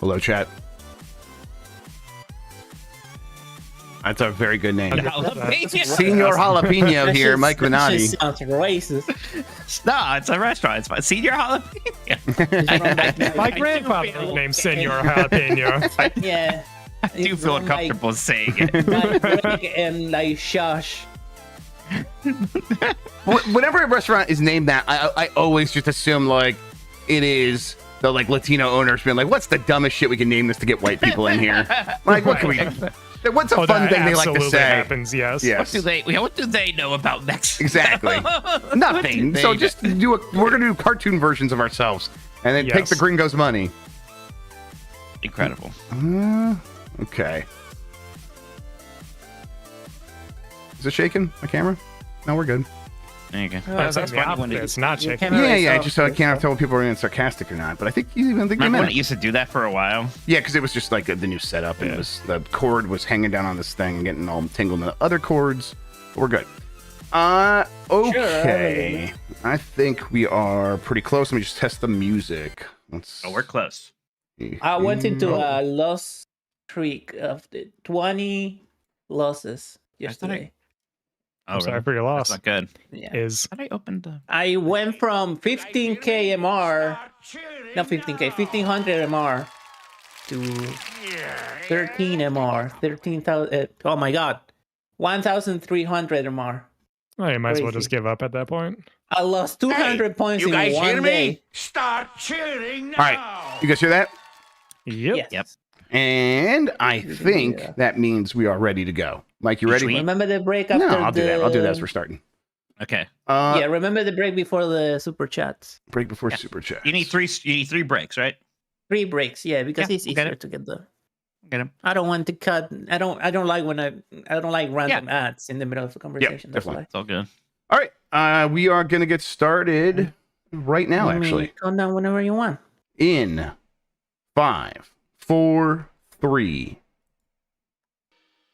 Hello, chat. That's a very good name. Senior Jalapeno here, Mike Minotti. Sounds racist. No, it's a restaurant. It's fine. Senior Jalapeno. My grandfather was named Senor Jalapeno. Yeah. I do feel uncomfortable saying it. Like Greg and like Shush. Whenever a restaurant is named that, I always just assume like it is the like Latino owners being like, "What's the dumbest shit we can name this to get white people in here?" Like, what can we? What's a fun thing they like to say? Happens, yes. Yes. What do they know about Mexico? Exactly. Nothing. So just we're gonna do cartoon versions of ourselves, and then take the gringos' money. Incredible. Okay. Is it shaking? My camera? No, we're good. There you go. That's funny. It's not shaking. Yeah. Just so I can't tell if people are being sarcastic or not. But I think you even think Remember when it used to do that for a while? Yeah, because it was just like the new setup. And it was the cord was hanging down on this thing and getting all tangled in the other cords. But we're good. Okay. Sure, I think we are pretty close. Let me just test the music. We're close. I went into a loss streak of the 20 losses yesterday. I'm sorry for your loss. That's not good. Yeah. I opened I went from 15k MR, not 15k, 1500 MR to 13 MR, 13,000. Oh my god, 1,300 MR. Oh, you might as well just give up at that point. I lost 200 points in one day. Start cheering now. All right, you guys hear that? Yep. Yes. Yep. And I think that means we are ready to go. Mike, you ready? Remember the break after I'll do that. I'll do that as we're starting. Okay. Yeah, remember the break before the super chats. Break before super chat. You need three breaks, right? 3 breaks, yeah, because it's easier to get the. Get him. I don't want to cut. I don't like when I don't like random ads in the middle of the conversation. Yeah, definitely. It's all good. All right. We are gonna get started right now. Actually, calm down whenever you want. In 5, 4, 3.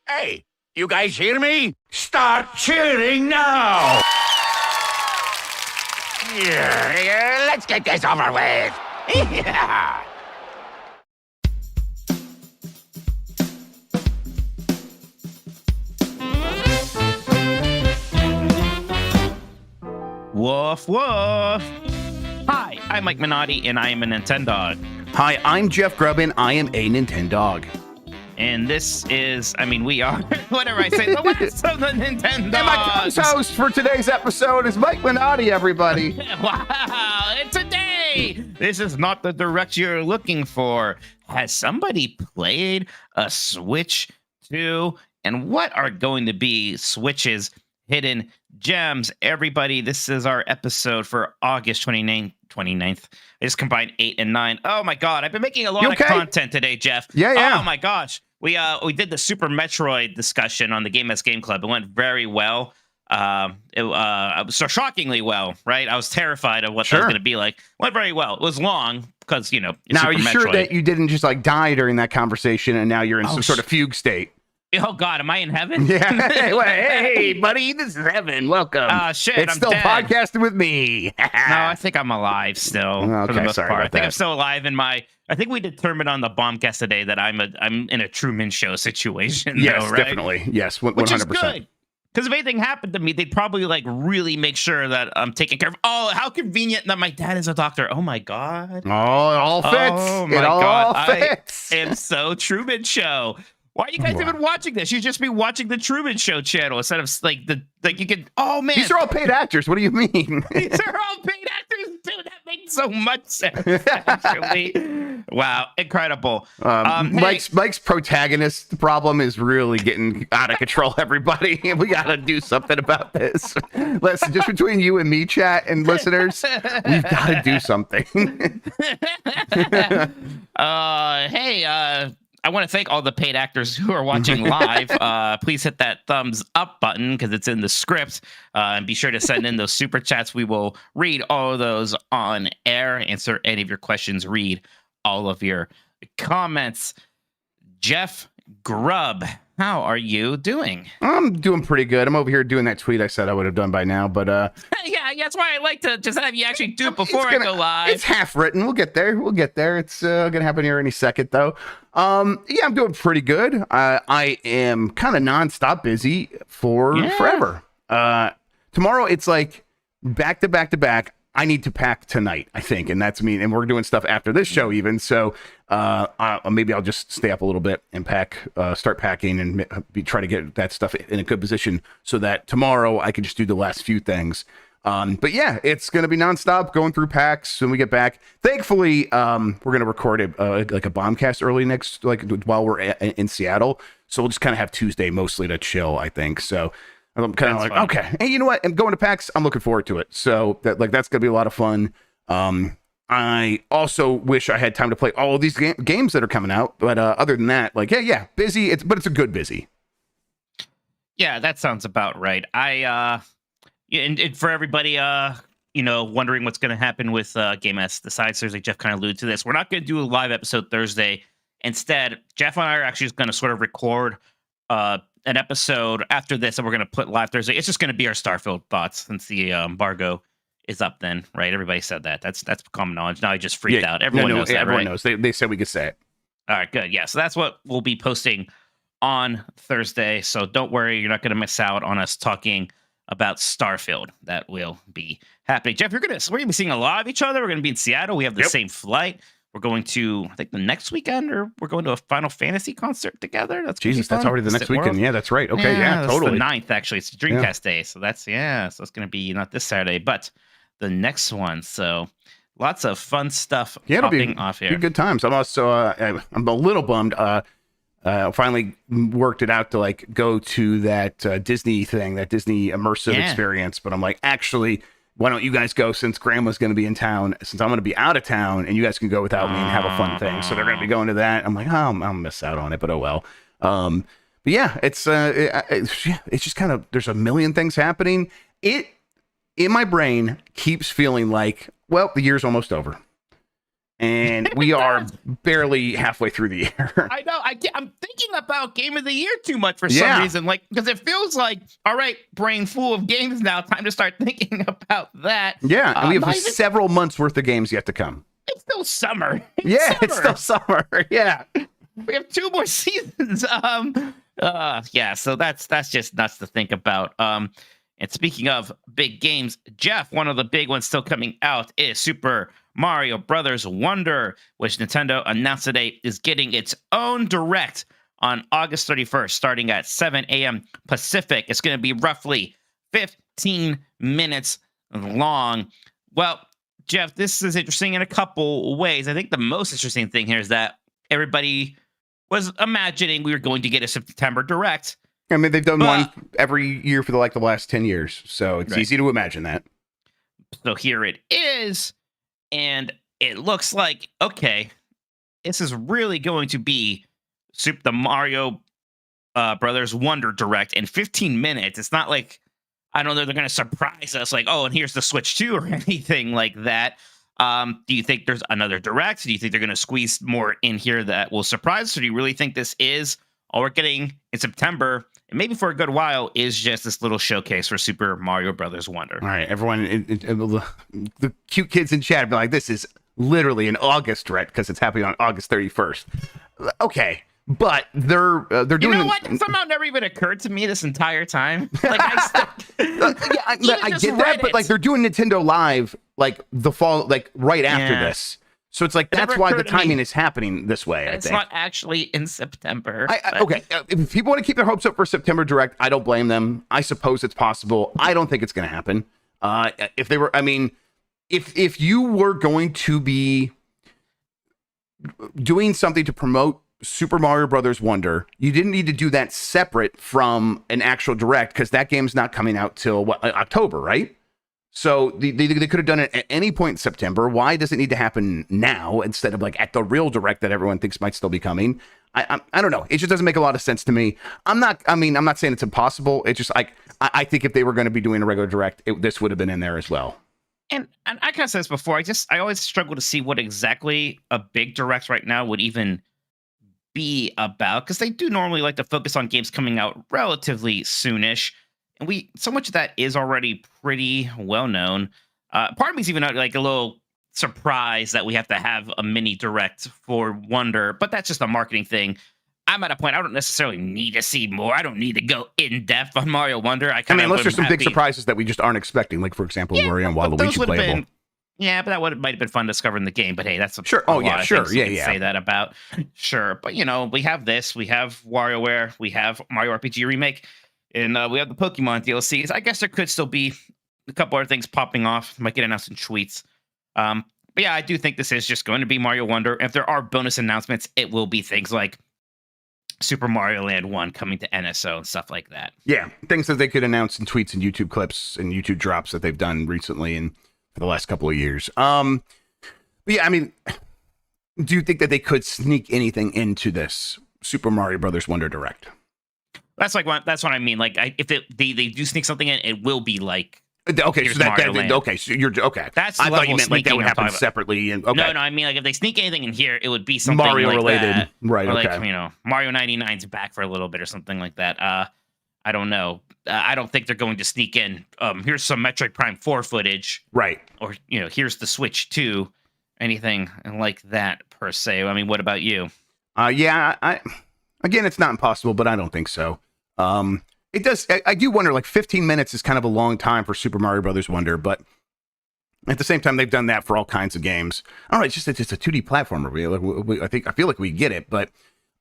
Hey, you guys hear me? Start cheering now. Yeah, let's get this over with. Yeah. Woof woof. Hi, I'm Mike Minotti, and I am a Nintendog. Hi, I'm Jeff Grubb, and I am a Nintendog. And this is, we are, whatever I say, the last of the Nintendogs. And my host for today's episode is Mike Minotti, everybody. Wow, and today, this is not the direct you're looking for. Has somebody played a Switch 2? And what are going to be Switch's hidden gems? Everybody, this is our episode for August 29th. I just combined 8 and 9. Oh my god, I've been making a lot of content today, Jeff. Yeah. Oh my gosh. We did the Super Metroid discussion on the Game S Game Club. It went very well. It was so shockingly well, right? I was terrified of what that was going to be like. It went very well. It was long because, now, Super are you Metroid. sure that you didn't just like die during that conversation and now you're in some sort of fugue state? Oh god, am I in heaven? Yeah. Hey, buddy, this is heaven. Welcome. Shit, it's I'm still dead. Podcasting with me. No, I think I'm alive still. Okay, for the most sorry part. about I think that. I'm still alive in my. I think we determined on the Bombcast today that I'm in a Truman Show situation. Yes, though, right? Definitely. Yes, 100%. Which is good. Because if anything happened to me, they'd probably like really make sure that I'm taken care of. Oh, how convenient that my dad is a doctor. Oh my god. Oh, it all fits. Oh my it all god. fits. I am so Truman Show. Why are you guys even watching this? You should just be watching the Truman Show channel instead of like you can. Oh man, these are all paid actors. What do you mean? These are all paid actors, dude. That makes so much sense. Actually, wow, incredible. Mike's protagonist problem is really getting out of control. Everybody, we gotta do something about this. Listen, just between you and me, chat and listeners, we've got to do something. I want to thank all the paid actors who are watching live. Please hit that thumbs up button because it's in the script. And be sure to send in those super chats. We will read all of those on air, answer any of your questions, read all of your comments. Jeff, Grubb, how are you doing? I'm doing pretty good. I'm over here doing that tweet I said I would have done by now, but Yeah, that's why I like to just have you actually do it before I go live. It's half written. We'll get there. It's gonna happen here any second, though. Yeah, I'm doing pretty good. I am kind of nonstop busy for forever. Tomorrow it's like back to back to back. I need to pack tonight, I think, and that's me. And we're doing stuff after this show, even. So maybe I'll just stay up a little bit and start packing, and try to get that stuff in a good position so that tomorrow I can just do the last few things. But yeah, it's gonna be nonstop going through packs when we get back. Thankfully, we're gonna record like a bombcast early while we're in Seattle. So we'll just kind of have Tuesday mostly to chill, I think. So. I'm kind of like, fun. Okay, hey, you know what? I'm going to PAX. I'm looking forward to it. So that's gonna be a lot of fun. I also wish I had time to play all of these games that are coming out. But other than that, yeah, busy. But it's a good busy. Yeah, that sounds about right. And for everybody, wondering what's going to happen with Game S Decides Thursday, Jeff kind of alluded to this. We're not going to do a live episode Thursday. Instead, Jeff and I are actually just going to sort of record an episode after this, and we're going to put live Thursday. It's just going to be our Starfield thoughts since the embargo is up then, right? Everybody said that. That's common knowledge. Now I just freaked out. Everyone knows that, everyone right? knows. They said we could say it. All right, good. Yeah, so that's what we'll be posting on Thursday. So don't worry, you're not going to miss out on us talking about Starfield. That will be happening. Jeff, we're going to be seeing a lot of each other. We're going to be in Seattle. We have the same flight. We're going to, I think, the next weekend, or we're going to a Final Fantasy concert together. That's Jesus, that's already the next weekend. Yeah, that's right. Okay, yeah, totally. It's the 9th, actually. It's Dreamcast Day. So so it's going to be not this Saturday, but the next one. So lots of fun stuff popping off here. Be good times. I'm also, I'm a little bummed. Finally worked it out to go to that Disney thing, that Disney immersive experience. But I'm like, actually, why don't you guys go, since Grandma's going to be in town, since I'm going to be out of town, and you guys can go without me and have a fun thing. So they're going to be going to that. I'm like, oh, I'll miss out on it, but oh well. But yeah, it's just kind of, there's a million things happening. It, in my brain, keeps feeling like, well, the year's almost over. And we are barely halfway through the year. I know. I'm thinking about Game of the Year too much for some reason. Because it feels like, all right, brain full of games now. Time to start thinking about that. Yeah, and we have several months worth of games yet to come. It's still summer. It's still summer. Yeah. We have 2 more seasons. So that's just nuts to think about. And speaking of big games, Jeff, one of the big ones still coming out is Super Mario Brothers Wonder, which Nintendo announced today is getting its own Direct on August 31st, starting at 7 a.m. Pacific. It's going to be roughly 15 minutes long. Well, Jeff, this is interesting in a couple ways. I think the most interesting thing here is that everybody was imagining we were going to get a September Direct. I mean, they've done one every year for the last 10 years, so it's easy to imagine that. So here it is, and it looks like, okay, this is really going to be the Mario Brothers Wonder Direct in 15 minutes. It's not like, I don't know, they're going to surprise us like, oh, and here's the Switch 2 or anything like that. Do you think there's another Direct? Do you think they're going to squeeze more in here that will surprise us? Or do you really think this is all we're getting in September, and maybe for a good while, is just this little showcase for Super Mario Brothers Wonder? All right, everyone, the cute kids in chat be like, this is literally an August Direct because it's happening on August 31st. Okay, but they're doing. You know what? Somehow never even occurred to me this entire time. Like I get that, but they're doing Nintendo Live the fall, right after this. So it's that's why the timing is happening this way. It's not actually in September. Okay, if people want to keep their hopes up for September Direct, I don't blame them. I suppose it's possible. I don't think it's going to happen. If they were, if you were going to be doing something to promote Super Mario Brothers Wonder, you didn't need to do that separate from an actual Direct, because that game's not coming out till October, right? So they could have done it at any point in September. Why does it need to happen now instead of at the real Direct that everyone thinks might still be coming? I don't know. It just doesn't make a lot of sense to me. I'm not saying it's impossible. It's just I think if they were going to be doing a regular Direct, this would have been in there as well. And I kind of said this before. I always struggle to see what exactly a big Direct right now would even be about, because they do normally like to focus on games coming out relatively soonish, and so much of that is already pretty well known. Part of me is even like a little surprised that we have to have a mini direct for Wonder, but that's just a marketing thing. I'm at a point I don't necessarily need to see more. I don't need to go in depth on Mario Wonder. I mean, unless there's some big surprises that we just aren't expecting, like for example, Wario and Waluigi playable. Yeah, but that might have been fun discovering the game. But hey, that's sure. Oh yeah, sure. Yeah. Say that about sure. But we have this. We have WarioWare. We have Mario RPG Remake, and we have the Pokemon DLCs. I guess there could still be a couple other things popping off. Might get announced in tweets. But yeah, I do think this is just going to be Mario Wonder. If there are bonus announcements, it will be things like Super Mario Land 1 coming to NSO and stuff like that. Yeah, things that they could announce in tweets and YouTube clips and YouTube drops that they've done recently and for the last couple of years. But yeah, I mean, do you think that they could sneak anything into this Super Mario Brothers Wonder Direct? That's what I mean. Like, if they do sneak something in, it will be like. Okay, so so you're okay. That's I thought you meant like that would happen separately. And okay. No, I mean like if they sneak anything in here, it would be something Mario like related, that. right? Or okay, like Mario 99's back for a little bit or something like that. I don't know. I don't think they're going to sneak in. Here's some Metroid Prime 4 footage, right? Or here's the Switch 2, anything like that per se. I mean, what about you? Yeah, again, it's not impossible, but I don't think so. It does. I do wonder, like 15 minutes is kind of a long time for Super Mario Brothers Wonder, but at the same time, they've done that for all kinds of games. All right, it's just a 2D platformer. I feel like we get it, but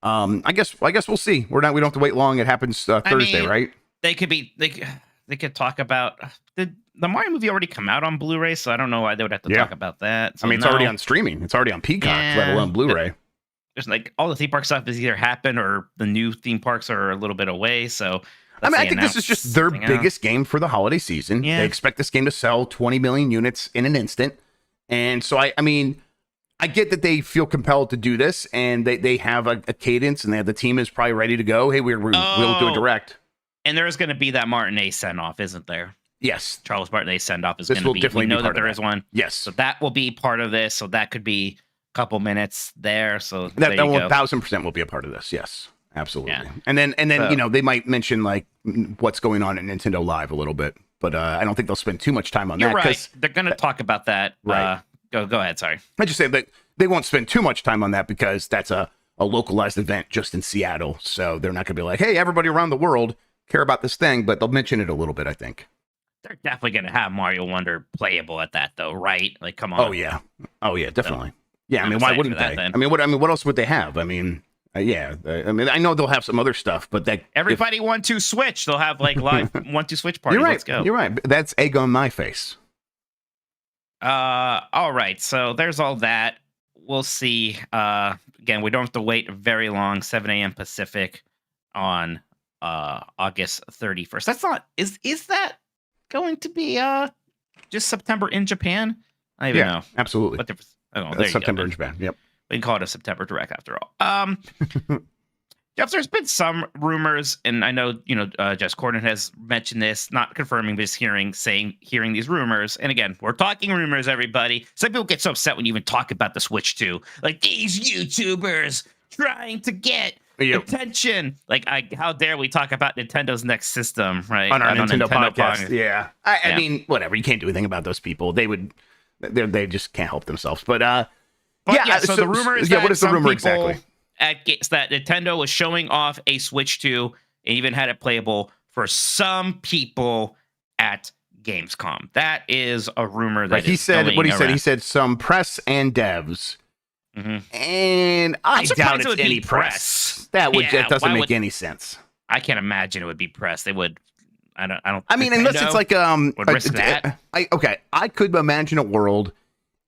I guess we'll see. We don't have to wait long. It happens Thursday, right? They could talk about the Mario movie already come out on Blu-ray, so I don't know why they would have to talk about that. So I mean, it's already on streaming. It's already on Peacock, let alone Blu-ray. There's like all the theme park stuff has either happened or the new theme parks are a little bit away. So I mean, I think this is just their biggest game for the holiday season. Yeah. They expect this game to sell 20 million units in an instant. And so, I mean, I get that they feel compelled to do this, and they have a cadence, and the team is probably ready to go. Hey, we'll do a direct. And there's going to be that Martinet send-off, isn't there? Yes. Charles Martinet send-off is going to be. We know that there is one. Yes. So that will be part of this. So that could be a couple minutes there. So that 1,000% will be a part of this. Yes. Absolutely. Yeah. And then so, they might mention like what's going on at Nintendo Live a little bit, but I don't think they'll spend too much time on that. You're right. They're going to talk about that. Right. Go ahead. Sorry. I just say that they won't spend too much time on that because that's a localized event just in Seattle. So they're not going to be like, hey, everybody around the world care about this thing, but they'll mention it a little bit, I think. They're definitely going to have Mario Wonder playable at that though, right? Like, come on. Oh yeah, definitely. So, yeah, I mean, why wouldn't they? I mean, what else would they have? I mean, yeah, I mean, I know they'll have some other stuff, but everybody 1-2 Switch. They'll have like live 1-2 Switch parties. You're right. Let's go. You're right. That's egg on my face. All right. So there's all that. We'll see. Again, we don't have to wait very long. 7 a.m. Pacific on August 31st. That's not. Is that going to be just September in Japan? I don't even know. Absolutely. What difference? Oh, that's September in Japan. Yep. We can call it a September Direct after all. Jeff, there's been some rumors, and I know, Jess Corden has mentioned this, not confirming, but just hearing these rumors. And again, we're talking rumors, everybody. Some people get so upset when you even talk about the Switch 2. Like, these YouTubers trying to get attention. Like, how dare we talk about Nintendo's next system, right? On our Nintendo podcast. Yeah. I mean, whatever. You can't do anything about those people. They just can't help themselves. But so the rumor is what is the rumor exactly? That Nintendo was showing off a Switch 2 and even had it playable for some people at Gamescom. That is a rumor that he said. What he said? He said some press and devs. Mm-hmm. And I doubt it's any press. That doesn't make any sense. I can't imagine it would be press. They would. I don't. I mean, unless it's like would risk that. I could imagine a world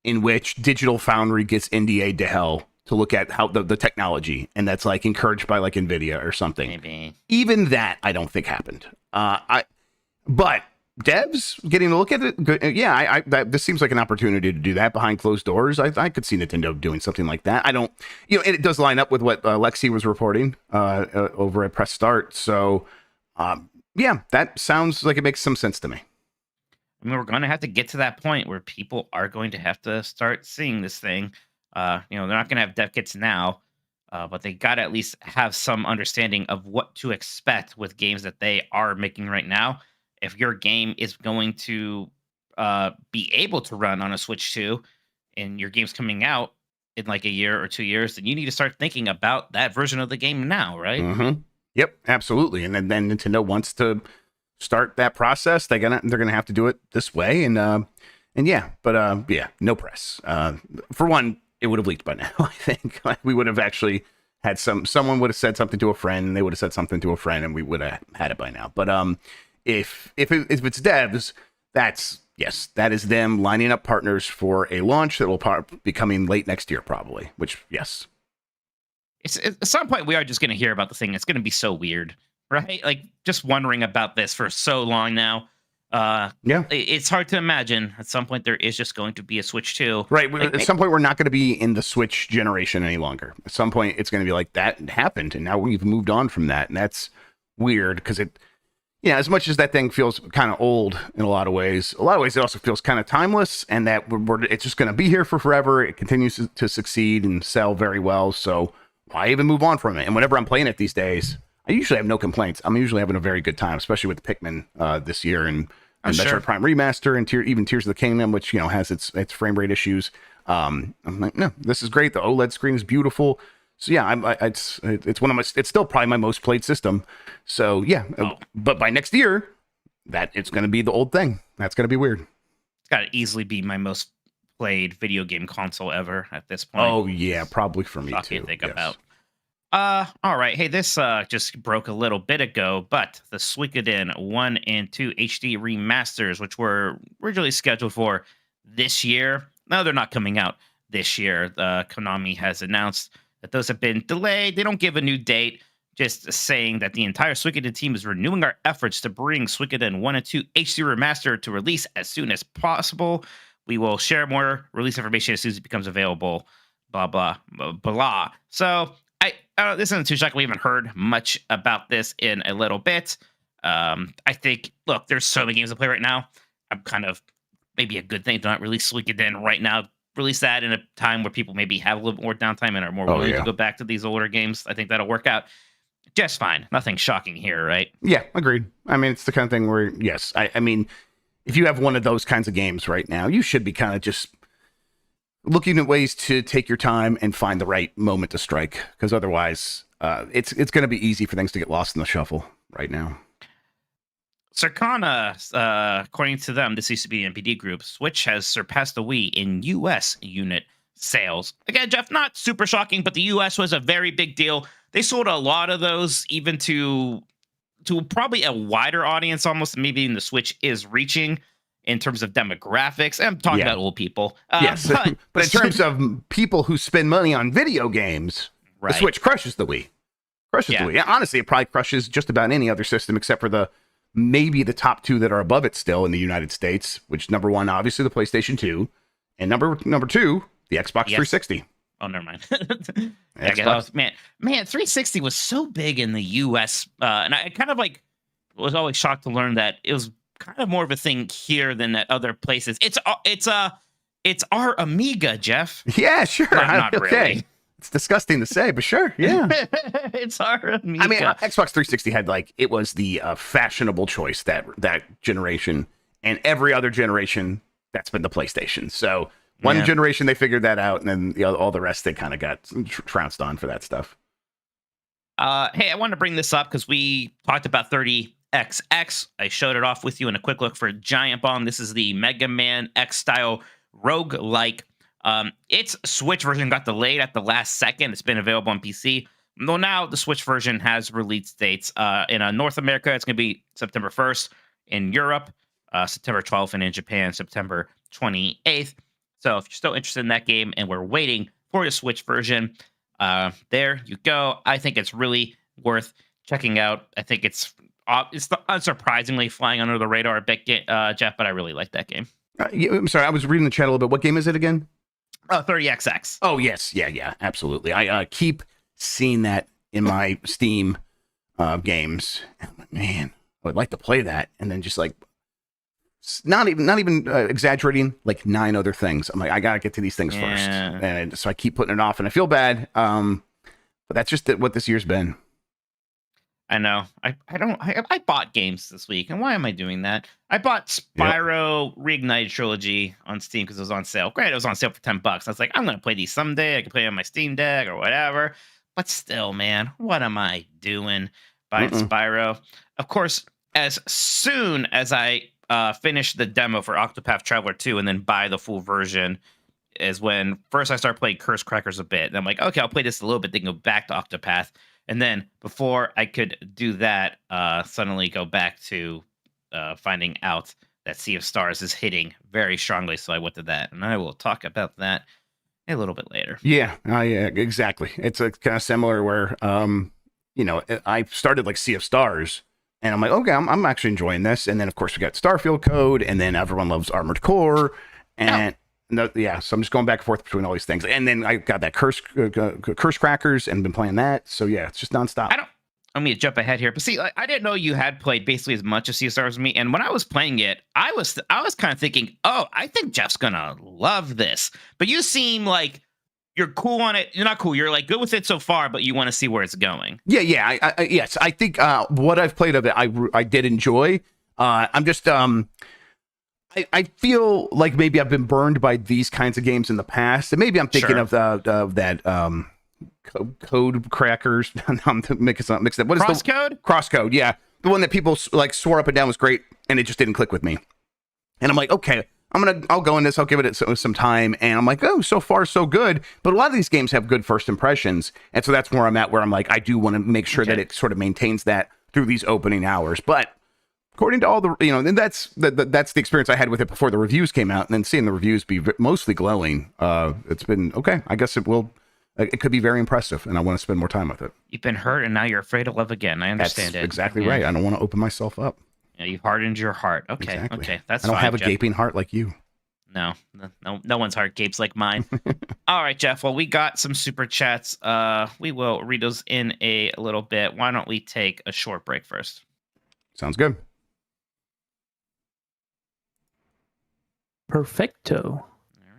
in which Digital Foundry gets NDA'd to hell to look at how the technology, and that's like encouraged by like Nvidia or something. Maybe. Even that I don't think happened. But devs getting to look at it, this seems like an opportunity to do that behind closed doors. I could see Nintendo doing something like that. I don't, and it does line up with what Lexi was reporting over at Press Start. So, that sounds like it makes some sense to me. I mean, we're going to have to get to that point where people are going to have to start seeing this thing. They're not going to have dev kits now. but they got to at least have some understanding of what to expect with games that they are making right now. If your game is going to be able to run on a Switch 2 and your game's coming out in like a year or 2 years, then you need to start thinking about that version of the game now, right? Mm-hmm. Yep, absolutely. And then Nintendo wants to start that process. They're gonna have to do it this way, and yeah, but yeah, no press. For one, it would have leaked by now. I think we would have actually had someone would have said something to a friend, and they would have said something to a friend, and we would have had it by now. But if it's devs, that is them lining up partners for a launch that will be coming late next year, probably. Which yes. At some point we are just going to hear about the thing. It's going to be so weird, right? Like just wondering about this for so long now. Yeah, it's hard to imagine at some point there is just going to be a Switch 2. Right. At some point we're not going to be in the Switch generation any longer. At some point it's going to be like that happened and now we've moved on from that. And that's weird because as much as that thing feels kind of old in a lot of ways it also feels kind of timeless, and that it's just going to be here for forever. It continues to succeed and sell very well. So why even move on from it? And whenever I'm playing it these days, I usually have no complaints. I'm usually having a very good time, especially with Pikmin this year and Metroid Prime Remaster and even Tears of the Kingdom, which has its frame rate issues. I'm like, no, this is great. The OLED screen is beautiful. So yeah, it's it's still probably my most played system. So yeah, but by next year, that it's going to be the old thing. That's going to be weird. It's got to easily be my most played video game console ever at this point. Oh yeah, probably for me Shocking too. To think about. All right. Hey, this just broke a little bit ago, but the Suikoden 1 and 2 HD remasters, which were originally scheduled for this year, no, they're not coming out this year. Konami has announced that those have been delayed. They don't give a new date, just saying that the entire Suikoden team is renewing our efforts to bring Suikoden 1 and 2 HD remaster to release as soon as possible. We will share more release information as soon as it becomes available. Blah, blah, blah, blah. So this isn't too shocking. We haven't heard much about this in a little bit. I think, look, there's so many games to play right now. I'm kind of maybe a good thing to not release Suikoden right now. Release that in a time where people maybe have a little bit more downtime and are more willing to go back to these older games. I think that'll work out just fine. Nothing shocking here, right? Yeah, agreed. I mean, it's the kind of thing where, yes, I mean, if you have one of those kinds of games right now, you should be kind of just looking at ways to take your time and find the right moment to strike, because otherwise it's going to be easy for things to get lost in the shuffle right now. Circana, according to them, this used to be NPD Group, Switch has surpassed the Wii in U.S. unit sales. Again, Jeff, not super shocking, but the U.S. was a very big deal. They sold a lot of those, even to probably a wider audience, almost maybe even the Switch is reaching in terms of demographics. I'm talking about old people. Yes, but in terms of people who spend money on video games, the Switch crushes the Wii. The Wii. Honestly, it probably crushes just about any other system except for maybe the top two that are above it still in the United States, which number one, obviously the PlayStation 2, and number two, the Xbox 360. Oh, never mind. Man, 360 was so big in the US, and I kind of was always shocked to learn that it was kind of more of a thing here than at other places. It's our Amiga, Jeff. Yeah, sure. Not okay. Really. It's disgusting to say, but sure, yeah. It's our Amiga. I mean, Xbox 360 had it was the fashionable choice that generation, and every other generation that's been the PlayStation. So one generation they figured that out, and then all the rest they kind of got trounced on for that stuff. Hey, I wanted to bring this up because we talked about 30XX. I showed it off with you in a quick look for Giant Bomb. This is the Mega Man X style roguelike. Its Switch version got delayed at the last second. It's been available on PC. Well, now the Switch version has release dates. In North America, it's going to be September 1st. In Europe, September 12th. And in Japan, September 28th. So if you're still interested in that game and we're waiting for the Switch version, there you go. I think it's really worth checking out. I think it's unsurprisingly flying under the radar a bit, Jeff, but I really like that game. I'm sorry, I was reading the chat a little bit. What game is it again? 30XX. Oh, yes. Yeah, absolutely. I keep seeing that in my Steam games. Man, I would like to play that. And then just not even exaggerating, 9 other things. I'm like, I got to get to these things first. And so I keep putting it off and I feel bad. But that's just what this year's been. I know. I bought games this week, and why am I doing that? I bought Spyro Reignited Trilogy on Steam because it was on sale. Granted, it was on sale for $10. I was like, I'm gonna play these someday. I can play it on my Steam Deck or whatever. But still, man, what am I doing buying Spyro? Of course, as soon as I finish the demo for Octopath Traveler 2 and then buy the full version, is when first I start playing Curse Crackers a bit. And I'm like, okay, I'll play this a little bit, then go back to Octopath. And then before I could do that, suddenly go back to finding out that Sea of Stars is hitting very strongly. So I went to that, and I will talk about that a little bit later. Yeah, exactly. It's a kind of similar where, I started like Sea of Stars, and I'm like, okay, I'm actually enjoying this. And then of course we got Starfield Code, and then everyone loves Armored Core, and. No, yeah, so I'm just going back and forth between all these things, and then I got that Curse Crackers and been playing that. So yeah, it's just nonstop. Let me jump ahead here, but see, I didn't know you had played basically as much of Sea of Stars as me. And when I was playing it, I was kind of thinking, oh, I think Jeff's gonna love this. But you seem like you're cool on it. You're not cool. You're like good with it so far, but you want to see where it's going. Yeah. Yes, I think what I've played of it, I did enjoy. I'm just I feel like maybe I've been burned by these kinds of games in the past, and maybe I'm thinking of that Code Crackers. I'm mixing up. What is Crosscode? Crosscode, yeah, the one that people like swore up and down was great, and it just didn't click with me. And I'm like, okay, I'll go in this. I'll give it some time, and I'm like, oh, so far so good. But a lot of these games have good first impressions, and so that's where I'm at. Where I'm like, I do want to make sure that it sort of maintains that through these opening hours, but. According to all the, and that's the experience I had with it before the reviews came out, and then seeing the reviews be mostly glowing, it's been okay. I guess it could be very impressive, and I want to spend more time with it. You've been hurt, and now you're afraid to love again. I understand That's exactly right. I don't want to open myself up. Yeah, you've hardened your heart. Okay, exactly. Okay, that's I don't fine, have a Jeff. gaping heart like you. No one's heart gapes like mine. All right, Jeff. Well, we got some super chats. We will read those in a little bit. Why don't we take a short break first? Sounds good. Perfecto. All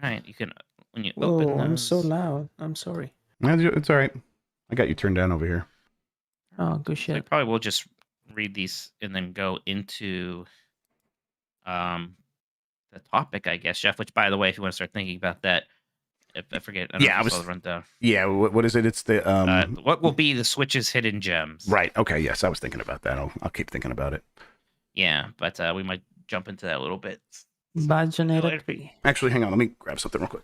right. You can when you open those. I'm so loud. I'm sorry. It's all right. I got you turned down over here. Oh, good shit. I probably will just read these and then go into the topic, I guess, Jeff. Which, by the way, if you want to start thinking about that, if I forget, I was run down. Yeah, what is it? It's the what will be the Switch's hidden gems? Right. Okay. Yes, I was thinking about that. I'll keep thinking about it. Yeah, but we might jump into that a little bit. Bayonetta 3. Actually, hang on. Let me grab something real quick.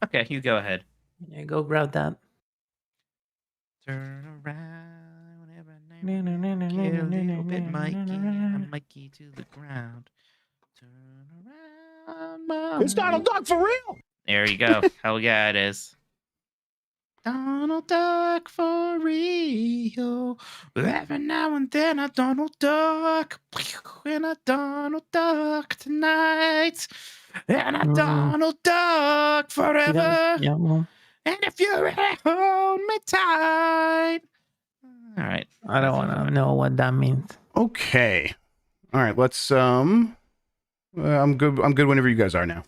Okay, you go ahead. Yeah, go grab that. Turn around whenever I get a little bit Mikey. I'm Mikey to the ground. Turn around, Mom. It's Donald Duck for real. There you go. Hell yeah, it is. Donald Duck for real. Every now and then I Donald Duck. And I Donald Duck tonight. And I Donald Duck forever. Yeah, well, And if you really hold me tight. All right. I don't want to know what that means. Okay. All right. Let's. I'm good. I'm good whenever you guys are now.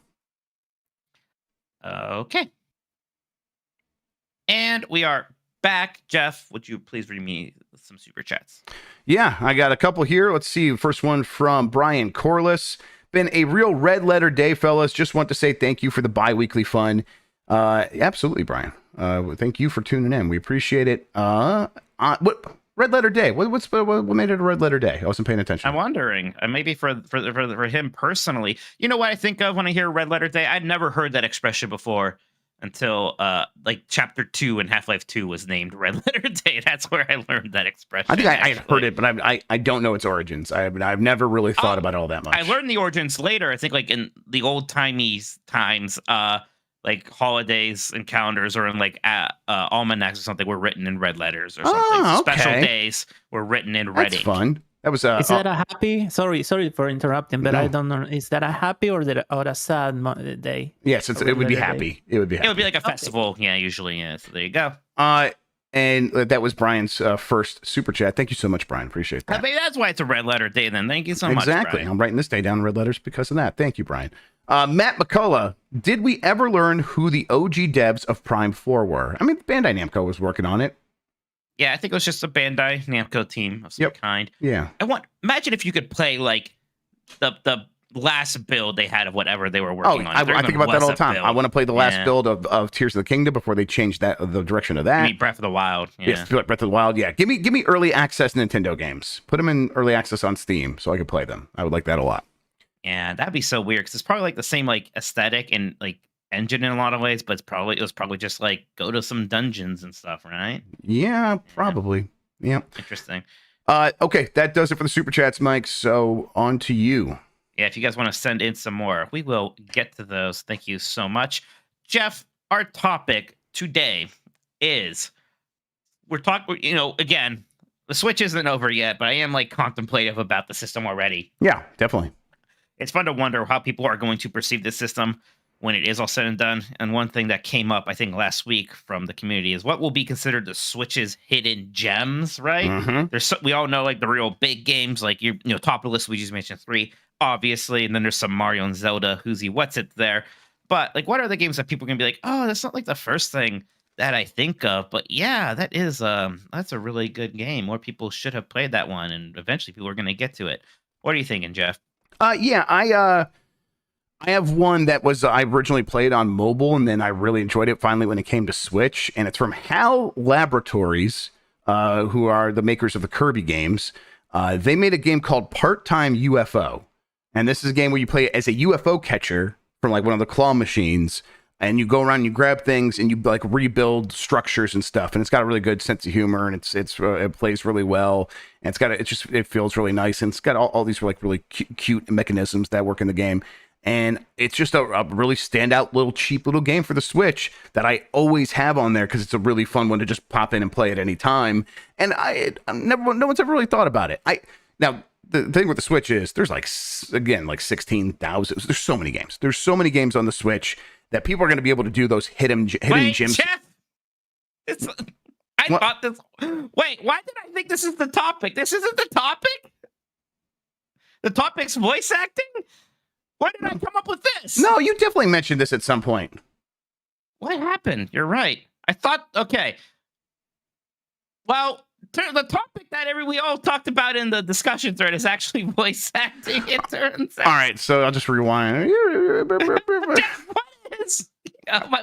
Okay. And we are back. Jeff, would you please read me some super chats? Yeah, I got a couple here. Let's see. First one from Brian Corliss. Been a real red letter day, fellas. Just want to say thank you for the bi-weekly fun. Absolutely, Brian. Thank you for tuning in. We appreciate it. What red letter day? What made it a red letter day? I wasn't paying attention. I'm wondering. Maybe for him personally. You know what I think of when I hear red letter day? I'd never heard that expression before until like chapter 2 in Half-Life 2 was named red letter day. That's where I learned that expression. I think I had heard it, but I don't know its origins. I've never really thought about it all that much. I learned the origins later. I think like in the old timey times, like holidays and calendars or in like almanacs or something were written in red letters or something. Oh, okay. Special days were written in red That's ink. fun. That was Is that a happy? Sorry for interrupting, but No. I don't know. Is that a happy or a sad day? Yes, it would be happy. It would be happy. It would be like a festival. Yeah, usually. Yeah. So there you go. And that was Brian's first super chat. Thank you so much, Brian. Appreciate I that. mean, that's why it's a red letter day then. Thank you so much, Exactly. Brian. I'm writing this day down in red letters because of that. Thank you, Brian. Matt McCullough, did we ever learn who the OG devs of Prime 4 were? I mean, Bandai Namco was working on it. Yeah, I think it was just a Bandai Namco team of some kind. Yeah. Imagine if you could play like the last build they had of whatever they were working on. I think about that all the time. Build. I want to play the last build of Tears of the Kingdom before they changed the direction of that. I mean, Breath of the Wild. Yeah. Yes, Breath of the Wild. Yeah, give me early access Nintendo games. Put them in early access on Steam so I could play them. I would like that a lot. Yeah, that'd be so weird because it's probably like the same like aesthetic and like engine in a lot of ways, but it was probably just like go to some dungeons and stuff, right? Yeah, probably. Yeah. Interesting. Okay, that does it for the super chats, Mike. So on to you. Yeah, if you guys want to send in some more, we will get to those. Thank you so much. Jeff, our topic today is we're talking, again, the Switch isn't over yet, but I am like contemplative about the system already. Yeah, definitely. It's fun to wonder how people are going to perceive the system when it is all said and done. And one thing that came up, I think, last week from the community is what will be considered the Switch's hidden gems, right? Mm-hmm. We all know like the real big games, like top of the list, we just mentioned 3, obviously, and then there's some Mario and Zelda, who's what's it there. But like, what are the games that people are gonna be like, oh, that's not like the first thing that I think of, but yeah, that's a really good game. More people should have played that one, and eventually people are gonna get to it. What are you thinking, Jeff? I have one that was I originally played on mobile, and then I really enjoyed it finally when it came to Switch, and it's from HAL Laboratories, who are the makers of the Kirby games. They made a game called Part-Time UFO, and this is a game where you play as a UFO catcher from like one of the claw machines, and you go around and you grab things and you like rebuild structures and stuff, and it's got a really good sense of humor, and it plays really well, and it feels really nice, and it's got all these really cute mechanisms that work in the game. And it's just a really standout little cheap little game for the Switch that I always have on there because it's a really fun one to just pop in and play at any time. And no one's ever really thought about it. Now the thing with the Switch is there's like 16,000. There's so many games. There's so many games on the Switch that people are going to be able to do those hidden gems. Jeff, thought this. Wait, why did I think this is the topic? This isn't the topic. The topic's voice acting. Why did I come up with this? No, you definitely mentioned this at some point. What happened? You're right. I thought, okay. Well, the topic that we all talked about in the discussion thread is actually voice acting, it turns out. All right, so I'll just rewind. What is?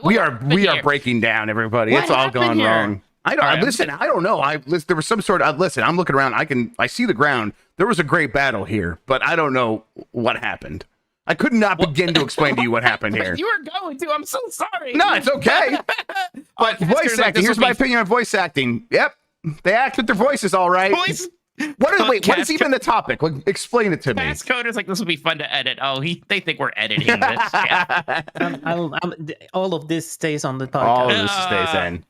We are breaking down, everybody. It's all gone wrong. I don't listen. I don't know. There was some sort of listen. I'm looking around. I see the ground. There was a great battle here, but I don't know what happened. I could not begin to explain to you what happened here. You were going to. I'm so sorry. No, it's okay. But voice acting. Here's my opinion on voice acting. Yep, they act with their voices all right. What is even the topic? Like, explain it to me. Pass coders like this will be fun to edit. Oh, they think we're editing this. Yeah. All of this stays on the podcast. All of this stays in.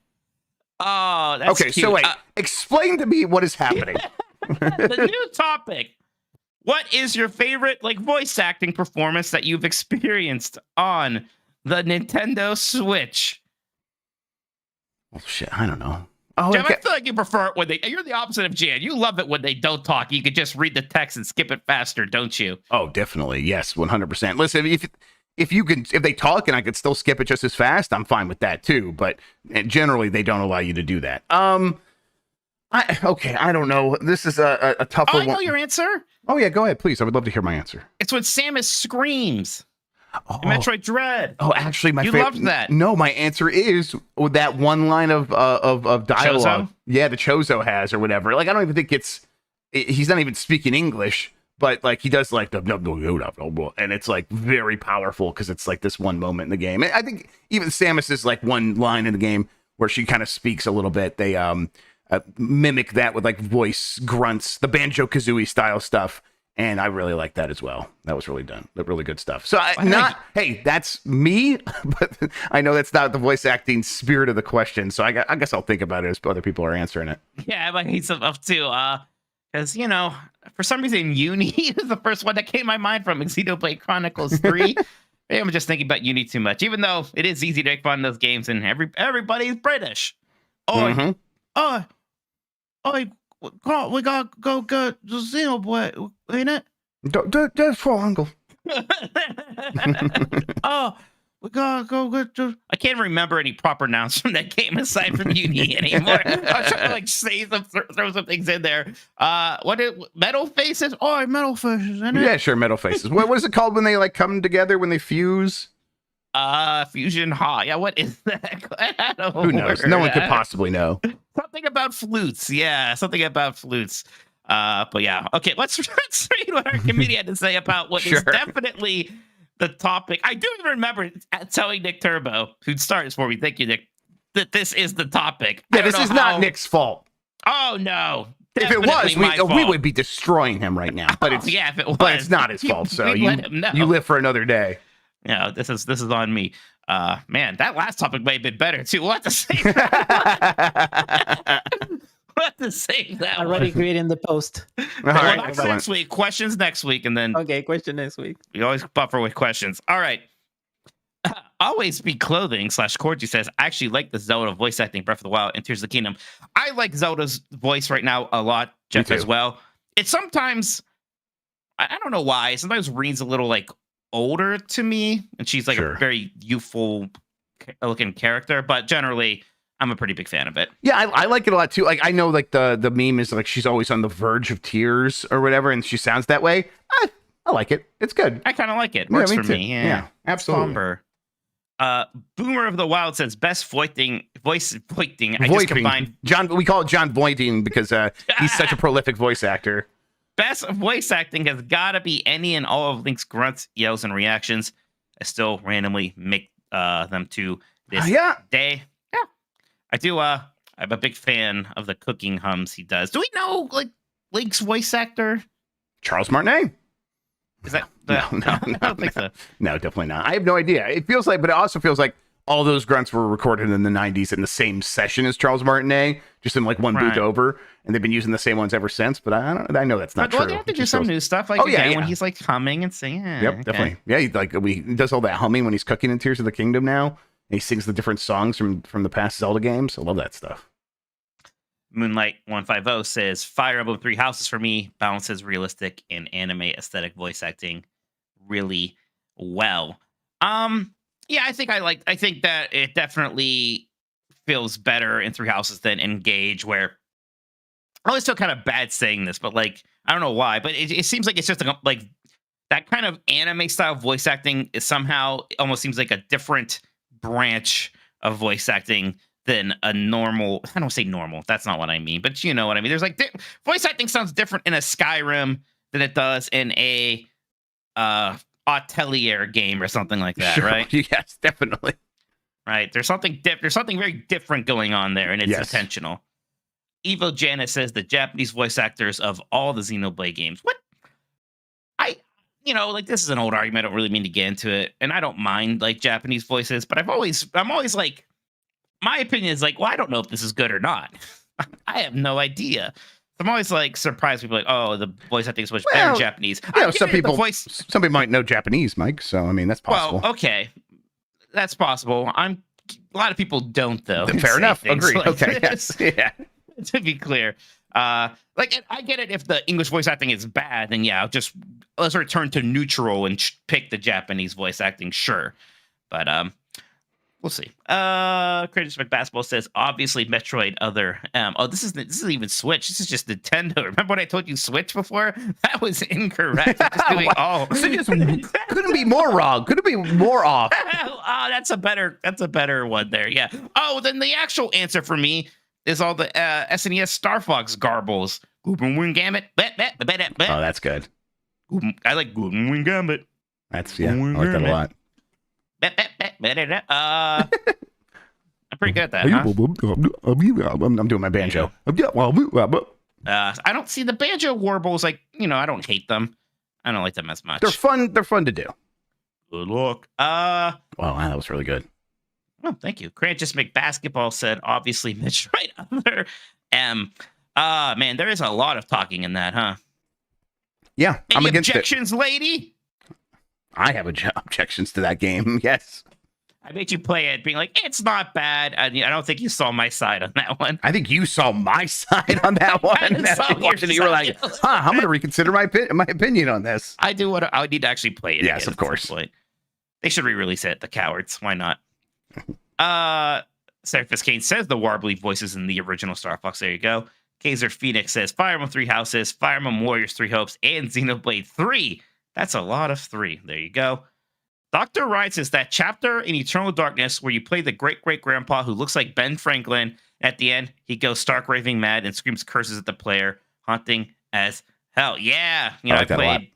Oh, that's okay. cute. So wait, explain to me what is happening. The new topic. What is your favorite voice acting performance that you've experienced on the Nintendo Switch? Oh shit, I don't know. Oh, Jeff, I feel like you prefer it when you're the opposite of Jan. You love it when they don't talk. You could just read the text and skip it faster, don't you? Oh, definitely. Yes, 100%. Listen, if they talk and I could still skip it just as fast, I'm fine with that too. But generally, they don't allow you to do that. I don't know. This is a tougher one. I know your answer. Oh yeah, go ahead, please. I would love to hear my answer. It's when Samus screams. In Metroid Dread. Oh, actually, you loved that. No, my answer is that one line of dialogue. Chozo? Yeah, the Chozo has or whatever. Like, I don't even think he's not even speaking English, but he does the and it's very powerful because it's this one moment in the game. And I think even Samus is one line in the game where she kind of speaks a little bit. They mimic that with voice grunts, the Banjo-Kazooie style stuff. And I really like that as well. That was really done. Really good stuff. So hey, that's me, but I know that's not the voice acting spirit of the question. So I guess I'll think about it as other people are answering it. Yeah, I need some stuff too. Because, for some reason, Uni is the first one that came to my mind from Xenoblade Chronicles 3. Maybe I'm just thinking about Uni too much, even though it is easy to make fun of those games and everybody's British. We gotta go get the Xenoblade, ain't it? That's for Uncle. We gotta go get the... I can't remember any proper nouns from that game aside from Uni anymore. I was trying to like say some, throw some things in there. Metal Faces? Oh, Metal Faces, isn't it? Yeah, sure, Metal Faces. What is it called when they like come together, when they fuse? Fusion Ha. Yeah, what is that? I don't Who knows? word. No one could possibly know. Something about flutes. Yeah, something about flutes. But yeah, okay, let's read what our committee had to say about what is definitely the topic. I do even remember telling Nick Turbo, who starts for me, thank you, Nick, that this is the topic. Yeah, this is not Nick's fault. Oh, no. If it was, we would be destroying him right now. But it's yeah, if it was. But it's not his fault, so you live for another day. Yeah, this is on me. Man, that last topic may have been better, too. We'll have to say We'll have to save that already creating the post. All right, that's next week. Questions next week, and then Question next week. We always buffer with questions. All right. Always Be Clothing / Corgi says, I actually like the Zelda voice acting, Breath of the Wild and Tears of the Kingdom. I like Zelda's voice right now a lot, Jeff, as well. It sometimes, I don't know why, sometimes reads a little like older to me, and she's like a very youthful looking character, but generally I'm a pretty big fan of it. Yeah, I like it a lot too. Like I know like the meme is like she's always on the verge of tears or whatever, and she sounds that way. I like it. It's good. I kind of like it. Works for me. Yeah, absolutely. Somber. Boomer of the Wild says best voice voicing. I just combined John. We call it John Voighting because he's such a prolific voice actor. Best voice acting has got to be any and all of Link's grunts, yells, and reactions. I still randomly make them to this day. Yeah, I do. I'm a big fan of the cooking hums he does. Do we know like Link's voice actor? Charles Martinet. Is that no, I don't think so. No, definitely not. I have no idea. It feels like, but it also feels like all those grunts were recorded in the 90s in the same session as Charles Martinet, just in like one booth over, and they've been using the same ones ever since. But I know that's not true. They have to do some new stuff, like when he's like humming and singing. Yep, definitely. Yeah, he does all that humming when he's cooking in Tears of the Kingdom now. And he sings the different songs from the past Zelda games. I love that stuff. Moonlight 150 says Fire Emblem 3 Houses for me balances realistic and anime aesthetic voice acting really well. Yeah, I think that it definitely feels better in 3 Houses than Engage, where I always feel kind of bad saying this, but like I don't know why, but it seems like it's just like that kind of anime style voice acting is somehow almost seems like a different branch of voice acting than a normal. I don't say normal. That's not what I mean, but you know what I mean. There's like voice acting sounds different in a Skyrim than it does in a Atelier game or something like that, right? Yes, definitely. Right. There's something very different going on there, and it's intentional. Evo Janice says the Japanese voice actors of all the Xenoblade games. What? Like this is an old argument. I don't really mean to get into it, and I don't mind like Japanese voices, but I'm always like, my opinion is like, well, I don't know if this is good or not. I have no idea. I'm always like surprised people like, oh, the voice acting is much better in Japanese. Some people might know Japanese, Mike. So I mean, that's possible. Well, okay, that's possible. A lot of people don't though. Fair enough. Agreed. Like okay. Yes. Yeah. To be clear, like I get it. If the English voice acting is bad, then let's return to neutral and pick the Japanese voice acting. Sure, but we'll see. Kratos McBasketball says obviously Metroid Other. This isn't even Switch. This is just Nintendo. Remember when I told you Switch before? That was incorrect. I'm just doing all. Couldn't be more wrong. Couldn't be more off. Oh, that's a better one there. Yeah. Oh, then the actual answer for me is all the SNES Star Fox garbles. Goopen Wing Gambit. Oh, that's good. I like Goopen Wing Gambit. I like that a lot. I'm pretty good at that, huh? I'm doing my banjo. I don't see the banjo warbles, like, I don't hate them. I don't like them as much. They're fun to do. Good luck. Wow, that was really good. Oh, thank you. Kratos McBasketball said, obviously, Metroid Other M. Man, there is a lot of talking in that, huh? Yeah, I'm against objections, lady? I have objections to that game, yes. I made you play it being like, it's not bad. I don't think you saw my side on that one. I think you saw my side on that one. You were like, I'm going to reconsider my opinion on this. I would need to actually play it. Yes, of course. They should re-release it. The cowards. Why not? Surface Kane says the Warbly voices in the original Star Fox. There you go. Kaiser Phoenix says Fire Emblem 3 Houses, Fire Emblem Warriors 3 Hopes, and Xenoblade 3. That's a lot of 3. There you go. Dr. Ryan says that chapter in Eternal Darkness where you play the great-great-grandpa who looks like Ben Franklin. At the end, he goes stark raving mad and screams curses at the player, haunting as hell. Yeah. You know, I played,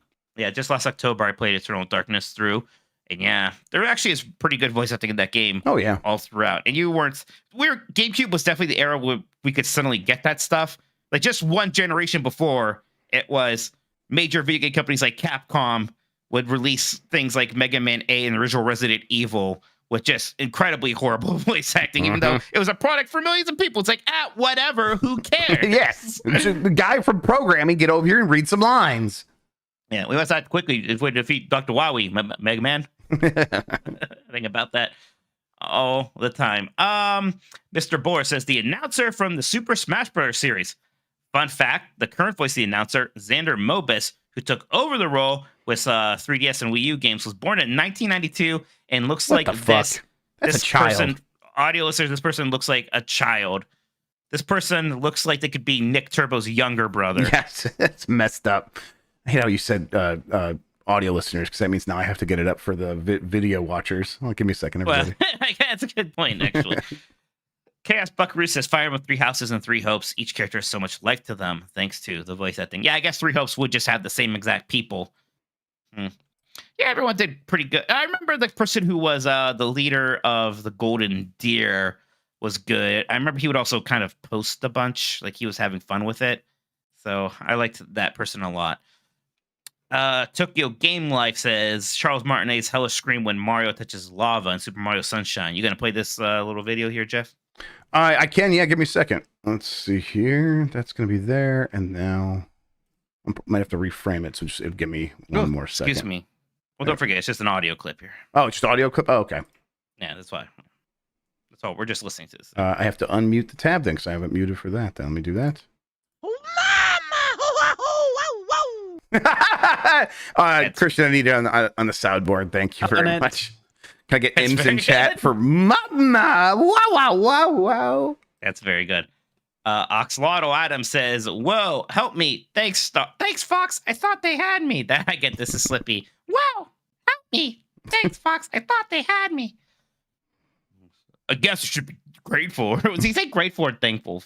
just last October, I played Eternal Darkness through. And yeah, there actually is pretty good voice acting in that game. Oh, yeah. All throughout. And GameCube was definitely the era where we could suddenly get that stuff. Like just one generation before, it was major video game companies like Capcom would release things like Mega Man A and the original Resident Evil with just incredibly horrible voice acting, even though it was a product for millions of people. It's like, whatever, who cares? Yes. The guy from programming, get over here and read some lines. Yeah, we must act quickly if we defeat Dr. Wowie, Mega Man. Think about that all the time. Mr. Bohr says the announcer from the Super Smash Bros. Series. Fun fact, the current voice of the announcer, Xander Mobus, who took over the role with 3DS and Wii U games, was born in 1992 and looks What like the fuck? this. That's This a child. person, audio listeners, this person looks like a child. This person looks like they could be Nick Turbo's younger brother. Yes, that's messed up. I hate how you said audio listeners, because that means now I have to get it up for the video watchers. Oh, give me a second, everybody. Well, that's a good point, actually. Chaos Buckaroo says Fire Emblem 3 Houses and 3 Hopes. Each character has so much life to them, thanks to the voice acting. Yeah, I guess 3 Hopes would just have the same exact people. Yeah, everyone did pretty good. I remember the person who was the leader of the Golden Deer was good. I remember he would also kind of post a bunch, like he was having fun with it. So I liked that person a lot. Tokyo Game Life says Charles Martinet's hellish scream when Mario touches lava in Super Mario Sunshine. You gonna play this little video here, Jeff? I can, yeah. Give me a second. Let's see here. That's going to be there. And now I might have to reframe it. So just it'll give me one more second. Excuse me. Well, don't forget, it's just an audio clip here. Oh, it's just audio clip? Oh, okay. Yeah, that's why. That's all. We're just listening to this. I have to unmute the tab then because I haven't muted for that. Then let me do that. Christian, I need it on the soundboard. Thank you very much. Can I get That's M's very in chat good. for mama? Wow. That's very good. Oxlotto Adams says, "Whoa, help me! Thanks, Fox. I thought they had me." That I get. This is Slippy. Whoa, help me! Thanks, Fox. I thought they had me. I guess you should be grateful. Was he say grateful or thankful,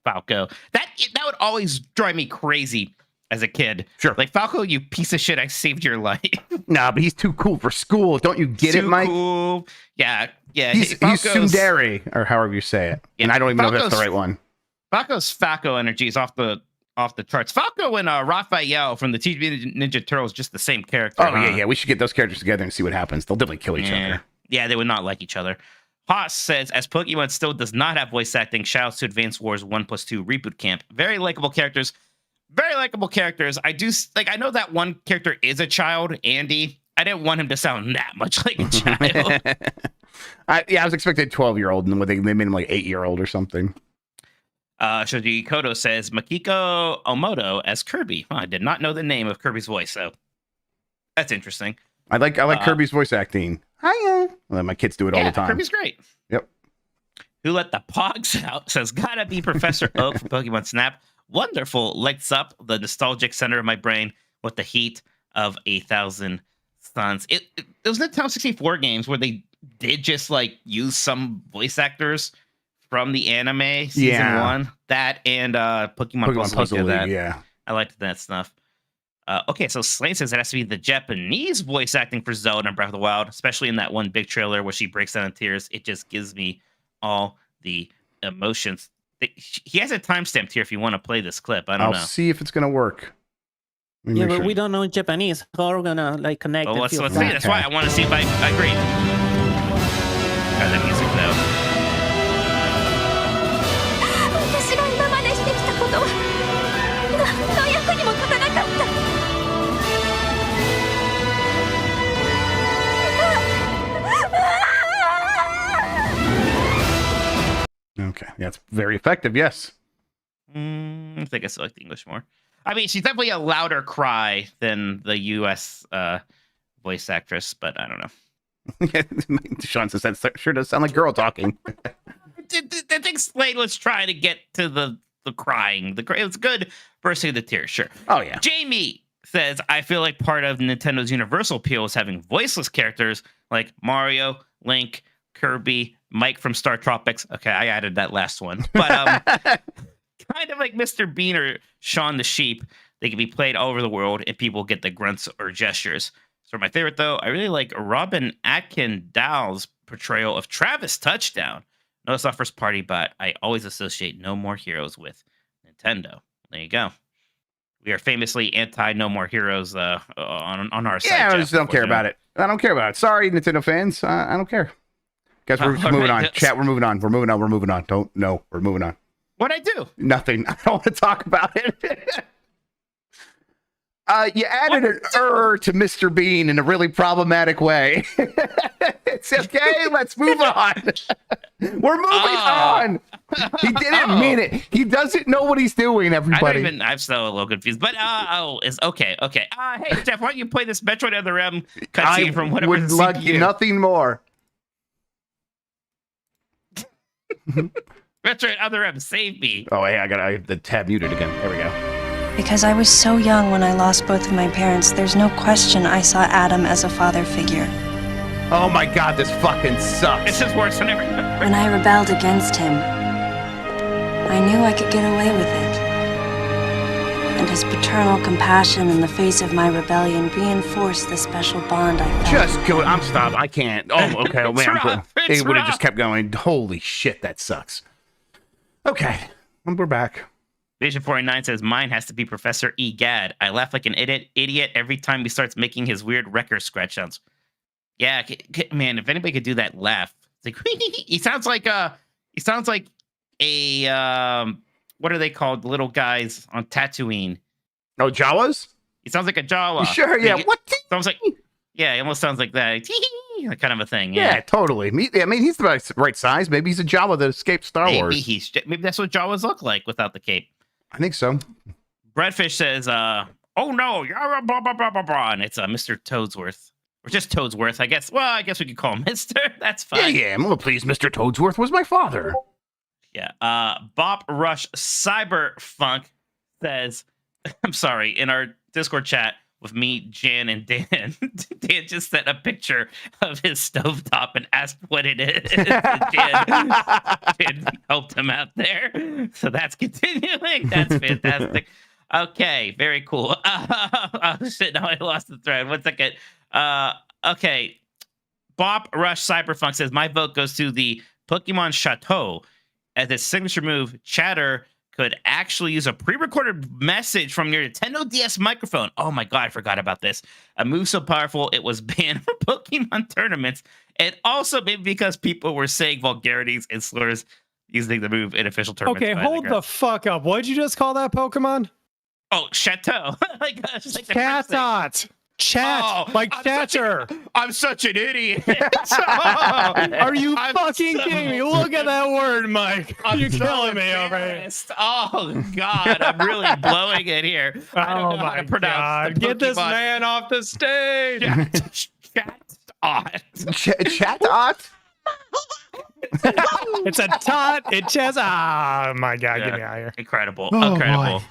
Falco? That would always drive me crazy as a kid. Sure. Like, Falco, you piece of shit, I saved your life. Nah, but he's too cool for school. Don't you get it, Mike? Cool. Yeah. He's tsundere, or however you say it. Yeah, And I don't even know if that's the Falco's- right one. Falco's Falco energy is off the charts. Falco and Raphael from the Teenage Mutant Ninja Turtles, just the same character. Oh, yeah. We should get those characters together and see what happens. They'll definitely kill each other. Yeah, they would not like each other. Haas says, as Pokemon still does not have voice acting, shoutouts to Advance Wars 1+2 Reboot Camp. Very likable characters. I do like. I know that one character is a child, Andy. I didn't want him to sound that much like a child. I was expecting 12-year-old, and they made him like 8-year-old or something. Shoji Koto says Makiko Omoto as Kirby. I did not know the name of Kirby's voice, so that's interesting. I like Kirby's voice acting. Hiya. Well, my kids do it all the time. Kirby's great. Yep. Who let the pogs out says gotta be Professor Oak from Pokemon Snap. Wonderful, lights up the nostalgic center of my brain with the heat of 1,000 suns. It was Nintendo 64 games where they did just like use some voice actors from the anime season 1. That and Pokemon Puzzle League did that. Yeah. I liked that stuff. Okay, so Slane says it has to be the Japanese voice acting for Zelda and Breath of the Wild, especially in that one big trailer where she breaks down in tears. It just gives me all the emotions. He has a timestamp here if you want to play this clip. I don't know. I'll see if it's going to work. Yeah, but we don't know Japanese. How are we going to connect? Well, let's see. Okay. That's why I want to see if I agree. Got that music though. 私が今までしてきたことは何の役にも立たなかった。 Okay. Yeah, it's very effective. Yes. I think I select the English more. I mean, she's definitely a louder cry than the U.S. Voice actress, but I don't know. Sean says that sure does sound like girl talking. The thing Slade was trying to get to the crying. It was good bursting the tears, sure. Oh, yeah. Jamie says, I feel like part of Nintendo's universal appeal is having voiceless characters like Mario, Link, Kirby, Mike from Star Tropics. Okay, I added that last one. But kind of like Mr. Bean or Shaun the Sheep, they can be played all over the world and people get the grunts or gestures. So my favorite, though, I really like Robin Atkin-Dowell's portrayal of Travis Touchdown. No, it's not first party, but I always associate No More Heroes with Nintendo. There you go. We are famously anti No More Heroes on our side. Yeah, I just don't care about it. I don't care about it. Sorry, Nintendo fans. I don't care. Guys, we're moving on. Chat, we're moving on. We're moving on. We're moving on. We're moving on. What'd I do? Nothing. I don't want to talk about it. You added an to Mr. Bean in a really problematic way. It's okay. Let's move on. We're moving on. He didn't mean it. He doesn't know what he's doing, everybody. I'm still a little confused. But, it's okay. Okay. Hey, Jeff, why don't you play this Metroid Other M cutscene from whatever would like nothing more. Metroid Other M, save me. Oh, hey, I have the tab muted again. There we go. Because I was so young when I lost both of my parents, there's no question I saw Adam as a father figure. Oh my god, this fucking sucks. This is worse than I remember. When I rebelled against him, I knew I could get away with it. And his paternal compassion in the face of my rebellion reinforced the special bond I felt. Just go. I'm stopped. I can't. Oh, okay. Oh, man. It would have just kept going. Holy shit, that sucks. Okay. We're back. Vision 49 says, mine has to be Professor Egad. I laugh like an idiot every time he starts making his weird record scratch sounds. Yeah, man, if anybody could do that laugh. It's like, he sounds like a, what are they called? The little guys on Tatooine. Oh, Jawas? He sounds like a Jawa. Sure, yeah. What? Sounds like, yeah, he almost sounds like that. Kind of a thing. Yeah, totally. I mean, he's the right size. Maybe he's a Jawa that escaped Star Wars. Maybe that's what Jawas look like without the cape. I think so. Breadfish says, oh no, blah, blah, blah, blah, blah. And it's Mr. Toadsworth. Or just Toadsworth, I guess. Well, I guess we could call him Mr. That's fine. Yeah, well, please, Mr. Toadsworth was my father. Yeah. Bop Rush Cyberfunk says, I'm sorry, in our Discord chat with me, Jan, and Dan, Dan just sent a picture of his stovetop and asked what it is. Jan helped him out there. So that's continuing. That's fantastic. Okay, very cool. Oh, shit, now I lost the thread. 1 second. Okay. Bop Rush Cyberfunk says, my vote goes to the Pokemon Chateau. As its signature move, Chatter could actually use a pre-recorded message from your Nintendo DS microphone. Oh my god, I forgot about this. A move so powerful, it was banned from Pokemon tournaments. And also maybe because people were saying vulgarities and slurs using the move in official tournaments. Okay, hold the fuck up. What'd you just call that Pokemon? Oh, Chateau. like Chatot. Chat, like chatter. I'm such an idiot. Are you fucking kidding me? Look at that word, Mike. You're killing me over here. Oh, God. I'm really blowing it here. Oh, my God. Get this man off the stage. Chatot? It's a tot. It says, oh, my God. Get me out of here. Incredible. Oh, incredible. boy.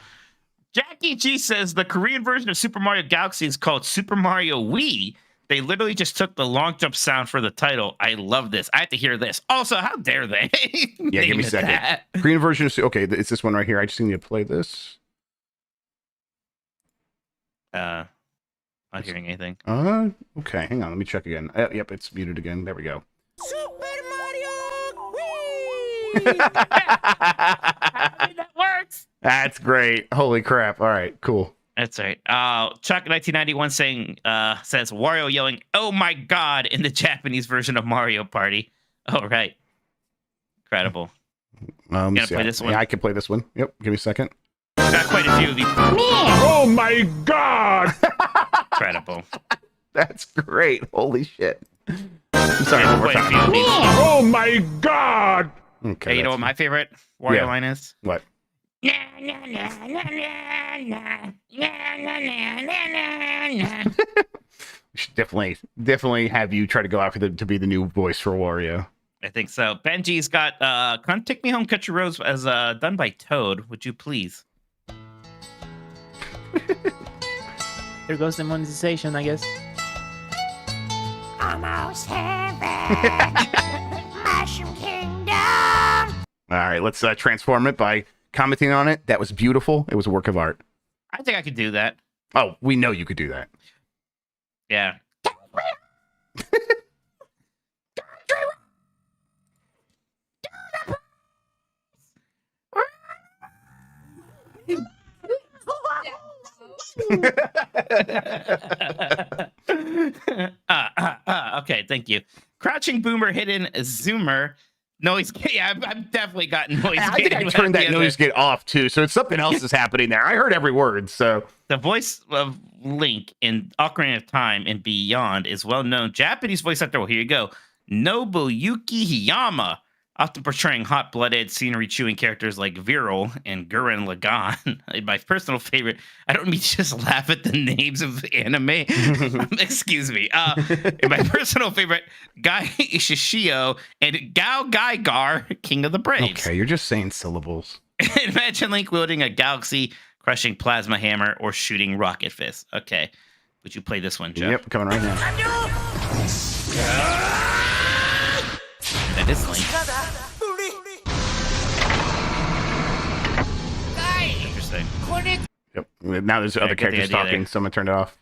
Jackie G says the Korean version of Super Mario Galaxy is called Super Mario Wii. They literally just took the long jump sound for the title. I love this. I have to hear this. Also, how dare they? Yeah, give me a second. That. Korean version of... Okay, it's this one right here. I just need to play this. Not hearing anything. Okay, hang on. Let me check again. Yep, it's muted again. There we go. Super Mario Wii! I mean, that works. That's great. Holy crap. All right, cool. That's right. Chuck 1991 says Wario yelling, "Oh my God!" in the Japanese version of Mario Party. Oh right, incredible. Let me see. Play this one? Yeah, I can play this one. Yep. Give me a second. Got quite a few of these. Oh my God! Incredible. That's great. Holy shit. I'm sorry. Yeah, One more quite a time. few of these. Oh my God! Okay. Hey, you know what my favorite Wario line is? What? We should definitely have you try to go out to be the new voice for Wario. I think so. Benji's got Come Take Me Home, Country Roads as done by Toad. Would you please? Here goes the monetization, I guess. Almost heaven. Mushroom Kingdom. All right, let's transform it by commenting on it. That was beautiful. It was a work of art. I think I could do that. Oh, we know you could do that. Yeah. Okay, thank you. Crouching Boomer, Hidden Zoomer, Noise. Yeah, I've definitely got noise. I think I turned that noise gate off too, so it's something else is happening there. I heard every word. So the voice of Link in Ocarina of Time and Beyond is well-known Japanese voice actor. Well, here you go, Nobuyuki Hiyama, often portraying hot-blooded, scenery-chewing characters like Viral and Gurren Lagann. My personal favorite, I don't mean to just laugh at the names of anime. Excuse me. And my personal favorite, Guy Ishishio and Gao Gaigar, King of the Braves. okay, you're just saying syllables. Imagine Link wielding a galaxy, crushing plasma hammer, or shooting rocket fist. Okay. Would you play this one, Joe? Yep, coming right now. That is Link. Interesting. Yep. Now there's other get the characters idea talking, there. so I'm gonna turn it off.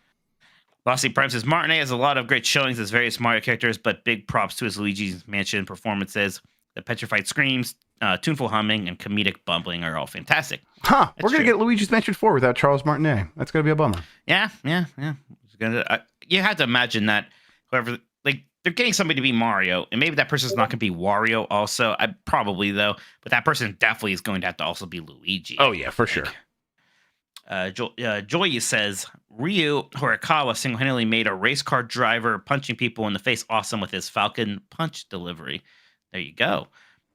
Lossy Prime says Martinet has a lot of great showings as various Mario characters, but big props to his Luigi's Mansion performances. The petrified screams, tuneful humming, and comedic bumbling are all fantastic. Huh? We're gonna true. get Luigi's Mansion 4 without Charles Martinet. That's gonna be a bummer. Yeah. It's gonna, you have to imagine that whoever, like, they're getting somebody to be Mario, and maybe that person's not gonna be Wario also. Probably though, but that person definitely is going to have to also be Luigi. Oh yeah, for sure. Joy says Ryu Horikawa single-handedly made a race car driver punching people in the face awesome with his Falcon punch delivery. There you go.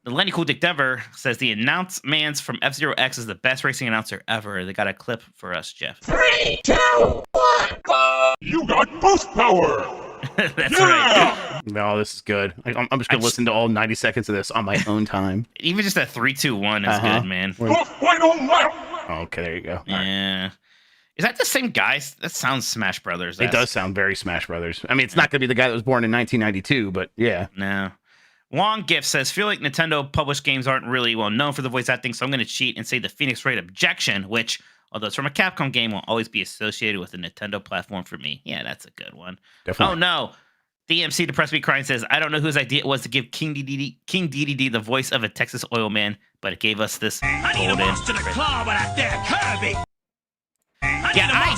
The Lenny Cool Dick Denver says the announcemans from F-Zero X is the best racing announcer ever. They got a clip for us, Jeff. 3, 2, 1. You got boost power. That's right. No, this is good. I'm just gonna listen to all 90 seconds of this on my own time. Even just a 3, 2, 1 is good, man. Oh, okay, there you go. All right. Yeah. Is that the same guy? That sounds Smash Brothers. It does sound very Smash Brothers. I mean, it's not gonna be the guy that was born in 1992, but yeah. No. Wong Gift says, feel like Nintendo published games aren't really well known for the voice acting, so I'm going to cheat and say the Phoenix Wright Objection, which, although it's from a Capcom game, will always be associated with a Nintendo platform for me. Yeah, that's a good one. Definitely. Oh, no. DMC Depressed Me Crying says, I don't know whose idea it was to give King DDD the voice of a Texas oil man, but it gave us this golden... To the club with that there Kirby.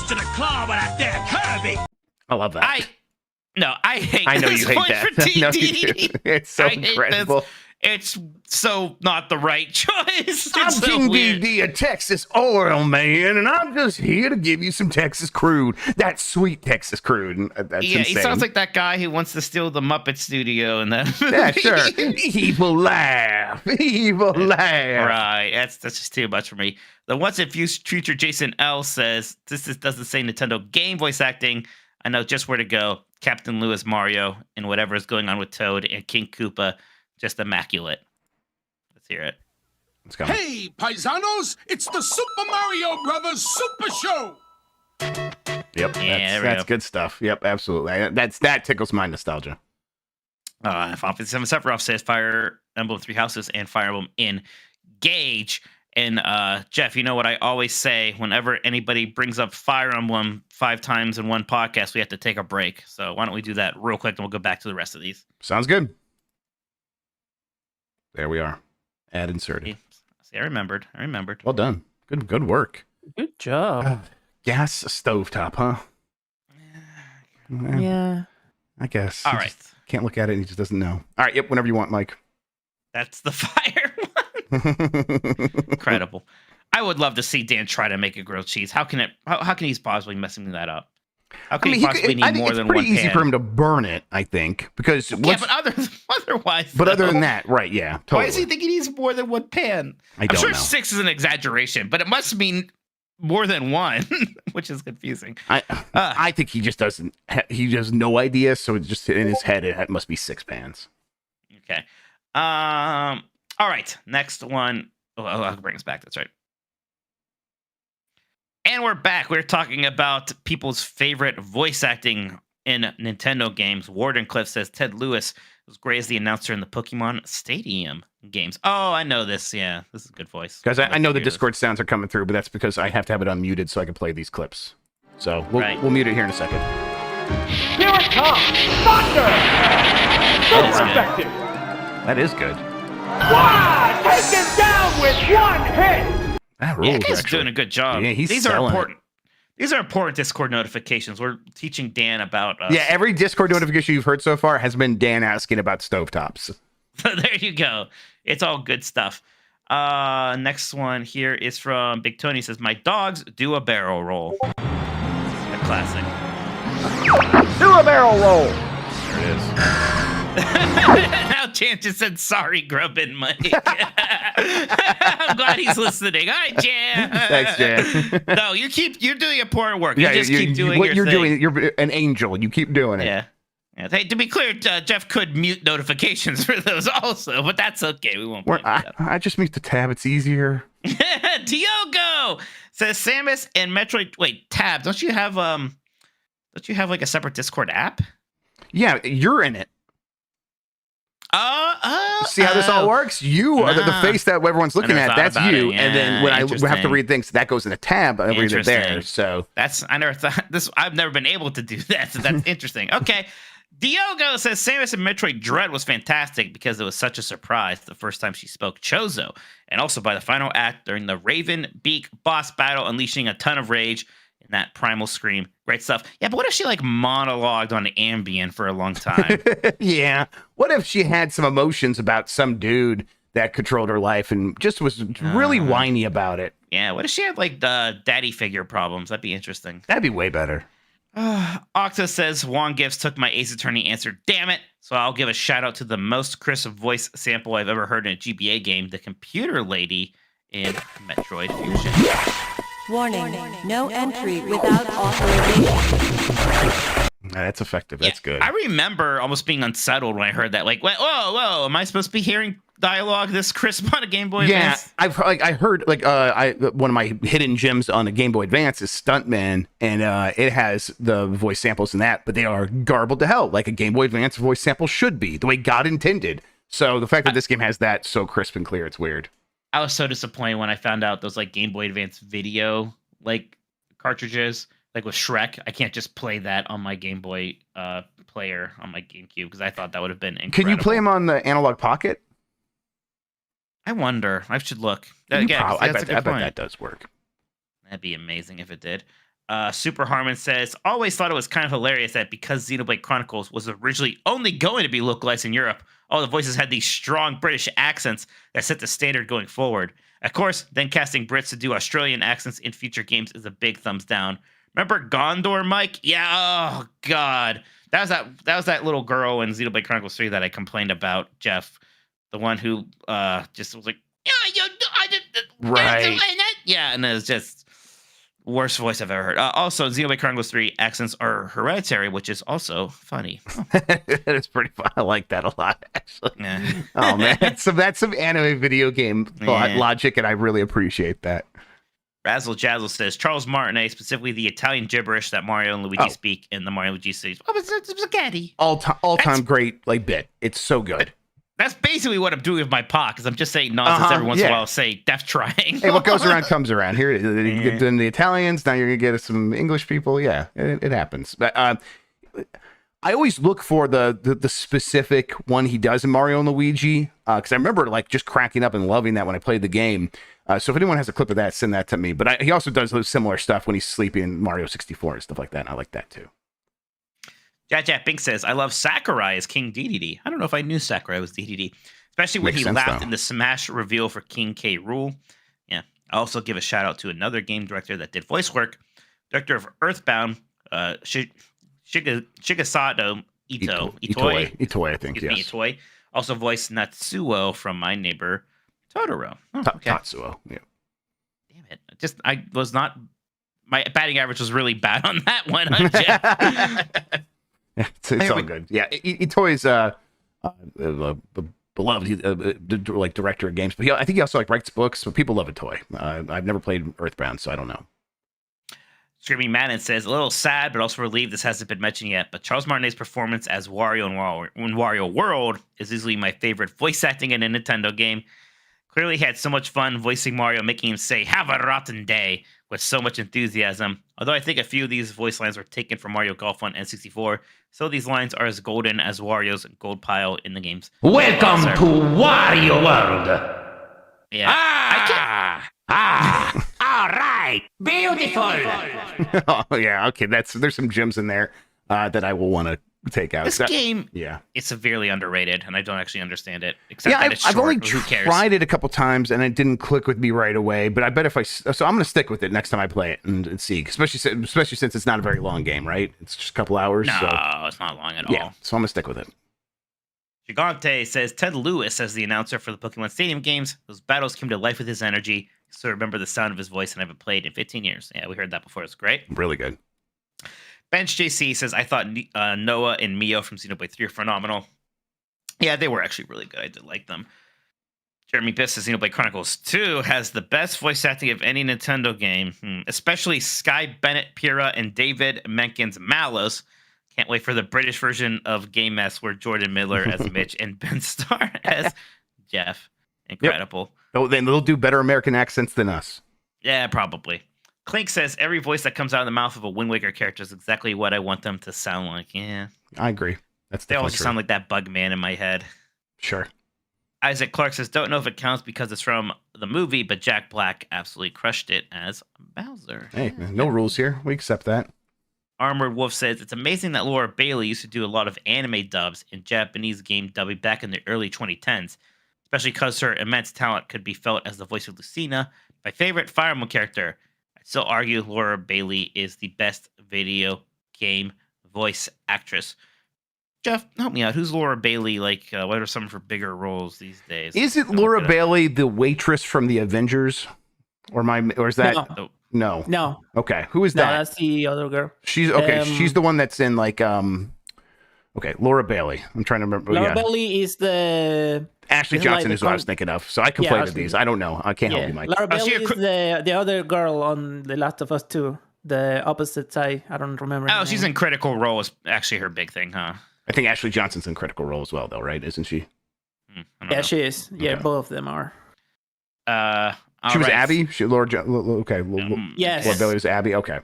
To the club with that there Kirby. I love that. I hate I know this you hate voice that. for No, you do. It's so I hate incredible. this. It's so not the right choice. I'm It's so King weird. DD, a Texas oil man, and I'm just here to give you some Texas crude. That sweet Texas crude. And that's Yeah, insane. he sounds like that guy who wants to steal the Muppet Studio and that. Yeah, sure. Evil laugh. Evil laugh. Right, that's just too much for me. The What's It Future Jason L says doesn't say Nintendo game voice acting. I know just where to go. Captain Lewis Mario and whatever is going on with Toad and King Koopa, just immaculate. Let's hear it. Let's go. Hey, paisanos, it's the Super Mario Brothers Super Show! Yep, there we that's go. good stuff. Yep, absolutely. That tickles my nostalgia. Final Fantasy VII Sephiroth says Fire Emblem Three Houses and Fire Emblem Engage. And Jeff, you know what I always say whenever anybody brings up Fire Emblem 5 times in one podcast, we have to take a break. So why don't we do that real quick and we'll go back to the rest of these. Sounds good. There we are. Add inserted. See, I remembered. Well done. Good work. Good job. Gas stovetop, huh? Yeah. I guess. All He right. just can't look at it and he just doesn't know. All right, yep, whenever you want, Mike. That's the fire one. Incredible. I would love to see Dan try to make a grilled cheese. How can he possibly messing that up? How can you possibly need more it's than pretty one easy pan? for him to burn it, I think, because Yeah, but otherwise. but other though, than that, right? Yeah, totally. why does he think he needs more than one pan? I don't I'm sure know. 6 is an exaggeration, but it must mean more than one, which is confusing. I think he just doesn't. He has no idea, so it's just in his head. It must be 6 pans. Okay. All right. Next one. Oh, I'll bring us back. That's right. And we're back. We're talking about people's favorite voice acting in Nintendo games. Wardenclyffe says Ted Lewis was great as the announcer in the Pokemon Stadium games. Oh, I know this. Yeah, this is a good voice. Guys, I know the hear this. Discord sounds are coming through, but that's because I have to have it unmuted so I can play these clips. So Right. we'll mute it here in a second. Here it comes! Thunder! That is Super good. effective! That is good. Wow! Taken down with one hit! That Yeah, rules. he's actually. doing a good job. Yeah, he's These are selling it. important. These are important Discord notifications. We're teaching Dan about us. Yeah, every Discord notification you've heard so far has been Dan asking about stovetops. So there you go. It's all good stuff. Next one here is from Big Tony. Says, my dogs do a barrel roll. A classic. Do a barrel roll. There it is. Now Jan just said sorry, Grubb and Mike. I'm glad he's listening. Hi, Jan. Thanks, Jan. No, you're doing important work. You just keep doing what your you're thing. doing. You're an angel. You keep doing it. Yeah. Yeah. Hey, to be clear, Jeff could mute notifications for those also, but that's okay. We won't. blame you. I just mute the tab. It's easier. Tiogo says Samus and Metroid. Wait, Tab. Don't you have like a separate Discord app? Yeah, you're in it. Oh, See how this all works? You are the Nah. face that everyone's looking never at. thought That's about you. it. And then when Yeah, I have to interesting. read things, that goes in a tab. I read it there. Interesting. So I never thought this. I've never been able to do that. So that's interesting. Okay. Diogo says Samus and Metroid Dread was fantastic because it was such a surprise the first time she spoke Chozo, and also by the final act during the Raven Beak boss battle, unleashing a ton of rage in that primal scream. Great stuff. Yeah, but what if she like monologued on Ambien for a long time? yeah. What if she had some emotions about some dude that controlled her life and just was really whiny about it? Yeah, what if she had like the daddy figure problems? That'd be interesting. That'd be way better. Octa says Juan Gifts took my Ace Attorney answer. Damn it! So I'll give a shout out to the most crisp voice sample I've ever heard in a GBA game, the computer lady in Metroid Fusion. Warning, no entry without authorization. That's effective. That's good. I remember almost being unsettled when I heard that. Like, whoa, am I supposed to be hearing dialogue this crisp on a Game Boy Yeah, Advance? I heard one of my hidden gems on a Game Boy Advance is Stuntman, and it has the voice samples in that, but they are garbled to hell, like a Game Boy Advance voice sample should be, the way God intended. So the fact that this game has that so crisp and clear, it's weird. I was so disappointed when I found out those like Game Boy Advance video like cartridges, like with Shrek. I can't just play that on my Game Boy player on my GameCube because I thought that would have been incredible. Can you play them on the Analog Pocket? I wonder. I should look. I That's a bet good point. that does work. That'd be amazing if it did. Super Harmon says, always thought it was kind of hilarious that because Xenoblade Chronicles was originally only going to be localized in Europe, all the voices had these strong British accents that set the standard going forward. Of course, then casting Brits to do Australian accents in future games is a big thumbs down. Remember Gondor, Mike? Yeah, oh god. That was that little girl in Xenoblade Chronicles 3 that I complained about, Jeff. The one who just was like, Right. Yeah, and it was just worst voice I've ever heard. Also, Xenoblade Chronicles 3 accents are hereditary, which is also funny. It's pretty fun. I like that a lot, actually. Yeah. Oh man, that's some anime video game thought Yeah. logic, and I really appreciate that. Razzle Jazzle says Charles Martinet, specifically the Italian gibberish that Mario and Luigi speak in the Mario and Luigi series. Oh, it's spaghetti. All time great great bit. It's so good. That's basically what I'm doing with my paw, because I'm just saying nonsense every once in a while. Say Death Triangle. Hey, what goes around comes around. Here, you get the Italians. Now you're gonna get some English people. Yeah, it happens. But I always look for the specific one he does in Mario and Luigi, because I remember like just cracking up and loving that when I played the game. So if anyone has a clip of that, send that to me. But he also does those similar stuff when he's sleeping in Mario 64 and stuff like that. And I like that too. Jack Bink says, I love Sakurai as King DDD. I don't know if I knew Sakurai was DDD, especially when Makes he sense, laughed though. in the Smash reveal for King K. Rool. Yeah. I also give a shout out to another game director that did voice work, director of Earthbound, Shigesato Ito. Itoi, I think. Excuse me, Yes. Itoi. Also voiced Natsuo from My Neighbor Totoro. Oh, okay. Tatsuo. Yeah. Damn it. I was not. My batting average was really bad on that one, huh, Jeff? It's all good. Yeah, Itoi's beloved like director of games, but I think he also like writes books. But people love Itoi. I've never played Earthbound, so I don't know. Screaming Madden says, a little sad, but also relieved this hasn't been mentioned yet. But Charles Martinet's performance as Wario in Wario World is easily my favorite voice acting in a Nintendo game. Clearly, he had so much fun voicing Mario, making him say, "Have a rotten day," with so much enthusiasm. Although I think a few of these voice lines were taken from Mario Golf on N64, so these lines are as golden as Wario's gold pile in the games. Welcome to Wario World. Yeah. All right. Beautiful. Oh yeah, okay. There's some gems in there that I will want to take out. This game yeah, is severely underrated, and I don't actually understand it. Except yeah. that it's I've short, only who cares? tried it a couple times and it didn't click with me right away. But I bet so I'm gonna stick with it next time I play it and see, especially since it's not a very long game, right? It's just a couple hours. No, so. it's not long at Yeah, all. so I'm gonna stick with it. Gigante says Ted Lewis as the announcer for the Pokemon Stadium games. Those battles came to life with his energy. So remember the sound of his voice, and I haven't played in 15 years. Yeah, we heard that before. It's great. Really good. Bench JC says, I thought Noah and Mio from Xenoblade 3 are phenomenal. Yeah, they were actually really good. I did like them. Jeremy Biss says Xenoblade Chronicles 2 has the best voice acting of any Nintendo game, especially Sky Bennett Pira and David Menken's Malus. Can't wait for the British version of Game Mess where Jordan Miller as Mitch and Ben Starr as Jeff. Incredible. Oh, then they'll do better American accents than us. Yeah, probably. Clink says every voice that comes out of the mouth of a Wind Waker character is exactly what I want them to sound like. Yeah. I agree. They also sound like that Bugman in my head. Sure. Isaac Clark says, don't know if it counts because it's from the movie, but Jack Black absolutely crushed it as Bowser. Hey, no rules here. We accept that. Armored Wolf says, it's amazing that Laura Bailey used to do a lot of anime dubs in Japanese game dubbing back in the early 2010s, especially because her immense talent could be felt as the voice of Lucina, my favorite Fire Emblem character. I'd still argue Laura Bailey is the best video game voice actress. Jeff, help me out. Who's Laura Bailey? Like, what are some of her bigger roles these days? Is it Laura Bailey, the waitress from the Avengers? Or is that... No. No. Okay. Who is No, that? that's the other girl. She's okay. She's the one that's in like okay, Laura Bailey. I'm trying to remember. Laura Bailey is the Ashley Johnson is what I was thinking of. So I conflated these. I don't know. I can't help you, Mike. Laura Bailey is the other girl on The Last of Us 2. The opposite side. I don't remember. Oh, she's in Critical Role is actually her big thing, huh? I think Ashley Johnson's in Critical Role as well, though, right? Isn't she? Yeah, she is. Yeah, both of them are. She was Abby. Okay. Yes. Laura Bailey was Abby. Okay.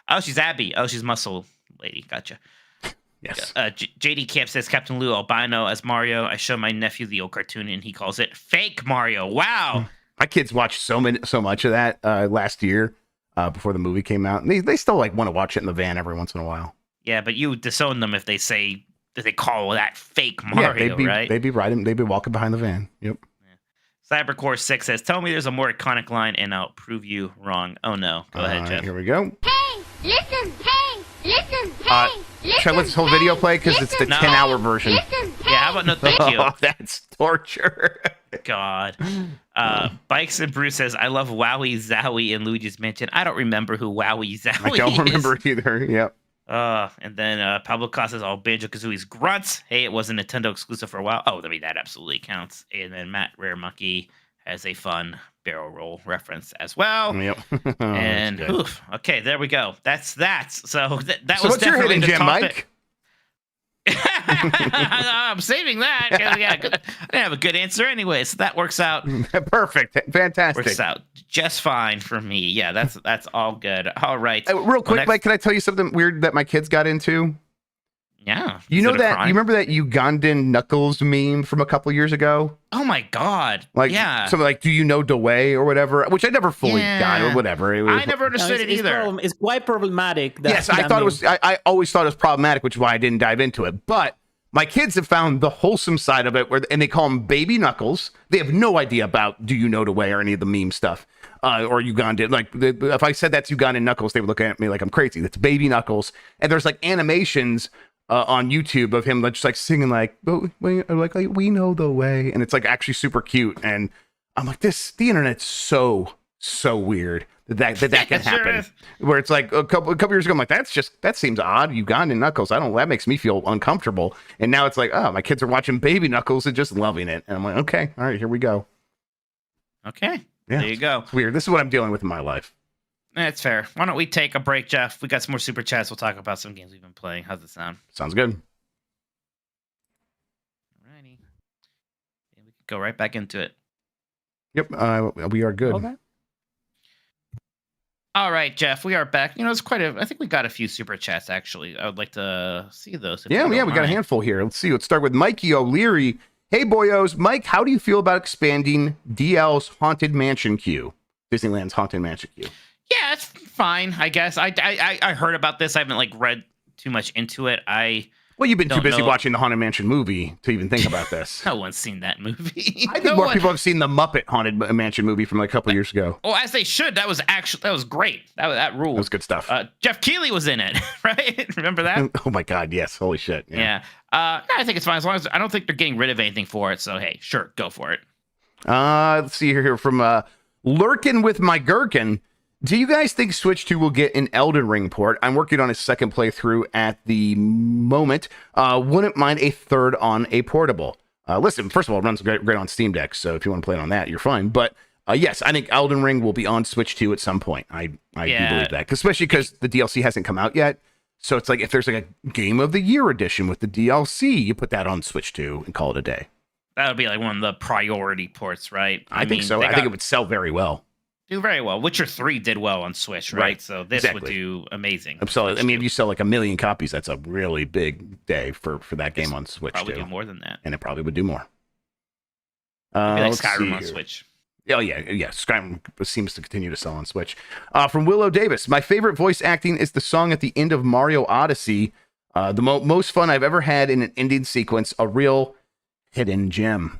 Oh, she's Abby. Oh, she's Muscle Lady. Gotcha. Yes. JD Camp says Captain Lou Albino as Mario. I show my nephew the old cartoon and he calls it fake Mario. Wow. My kids watched so much of that last year before the movie came out. And they still like want to watch it in the van every once in a while. Yeah, but you disown them if they say that they call that fake Mario, right? They'd be riding. They'd be walking behind the van. Yep. Cybercore 6 says, tell me there's a more iconic line and I'll prove you wrong. Oh, no. Go ahead, Jeff. Here we go. Hey, listen, hey, listen, hey, listen. Should I let this whole video play? Because it's the 10-hour version. Listen, Yeah, how about no thank you? Oh, that's torture. God. Bikes and Bruce says, I love Wowie Zowie in Luigi's Mansion. I don't remember who Wowie Zowie is. I don't remember either. Yep. And then Pablo Casas all Banjo-Kazooie's grunts. Hey, it was a Nintendo exclusive for a while. Oh, I mean, that absolutely counts. And then Matt Rare Monkey has a fun barrel roll reference as well. Yep. And oof, okay, there we go. That's that. So that So was what's your definitely hidden the gem, topic. Mike? I'm saving that. 'Cause I didn't have a good answer anyway, so that works out. Perfect. Fantastic. Works out just fine for me. Yeah, that's all good. All right. Real quick, Mike, can I tell you something weird that my kids got into? Yeah. You Is know it a that? crime? You remember that Ugandan Knuckles meme from a couple years ago? Oh my God. Like, yeah. something like, do you know Dewey or whatever? Which I never fully got or whatever. It was, I never understood it either. It's quite problematic. Yes, I thought it was. I always thought it was problematic, which is why I didn't dive into it. But My kids have found the wholesome side of it, and they call them baby knuckles. They have no idea about Do You Know the Way or any of the meme stuff, or Ugandan. Like, if I said that's Ugandan knuckles, they would look at me like I'm crazy. That's baby knuckles. And there's like animations on YouTube of him just like singing like, we know the way, and it's like actually super cute. And I'm like, the internet's so weird that can happen. Where it's like a couple years ago, I'm like, that seems odd. Ugandan knuckles. That makes me feel uncomfortable. And now it's like, oh, my kids are watching baby knuckles and just loving it. And I'm like, okay, all right, here we go. Okay. Yeah, there you go. It's weird. This is what I'm dealing with in my life. That's fair. Why don't we take a break, Jeff? We got some more super chats. We'll talk about some games we've been playing. How's it sound? Sounds good. Alrighty. And we can go right back into it. Yep, we are good. Okay. All right, Jeff, we are back. It's I think we got a few super chats, actually. I would like to see those. Yeah, we got a handful here. Let's see. Let's start with Mikey O'Leary. Hey, boyos. Mike, how do you feel about expanding DL's Haunted Mansion queue? Disneyland's Haunted Mansion queue. Yeah, it's fine, I guess. I heard about this. I haven't read too much into it. Well, you've been too busy watching the Haunted Mansion movie to even think about this. No one's seen that movie. I think more people have seen the Muppet Haunted Mansion movie from a couple years ago. Well, as they should. That was great. That ruled. That was good stuff. Jeff Keighley was in it, right? Remember that? Oh my God, yes. Holy shit. Yeah. I think it's fine as long as I don't think they're getting rid of anything for it. So hey, sure, go for it. Let's see here from Lurkin with my Gherkin. Do you guys think Switch 2 will get an Elden Ring port? I'm working on a second playthrough at the moment. Wouldn't mind a third on a portable. Listen, first of all, it runs great on Steam Deck, so if you want to play it on that, you're fine. But yes, I think Elden Ring will be on Switch 2 at some point. I do believe that, especially because the DLC hasn't come out yet. So it's like if there's like a Game of the Year edition with the DLC, you put that on Switch 2 and call it a day. That would be like one of the priority ports, right? I think so. I think it would sell very well. Do very well. Witcher 3 did well on Switch, right? So this would do amazing. Absolutely. I mean, if you sell like 1 million copies, that's a really big day for that game on Switch. Probably do more than that. And it probably would do more. Maybe like Skyrim on Switch. Oh, yeah. Skyrim seems to continue to sell on Switch. From Willow Davis, my favorite voice acting is the song at the end of Mario Odyssey. The most fun I've ever had in an ending sequence, a real hidden gem.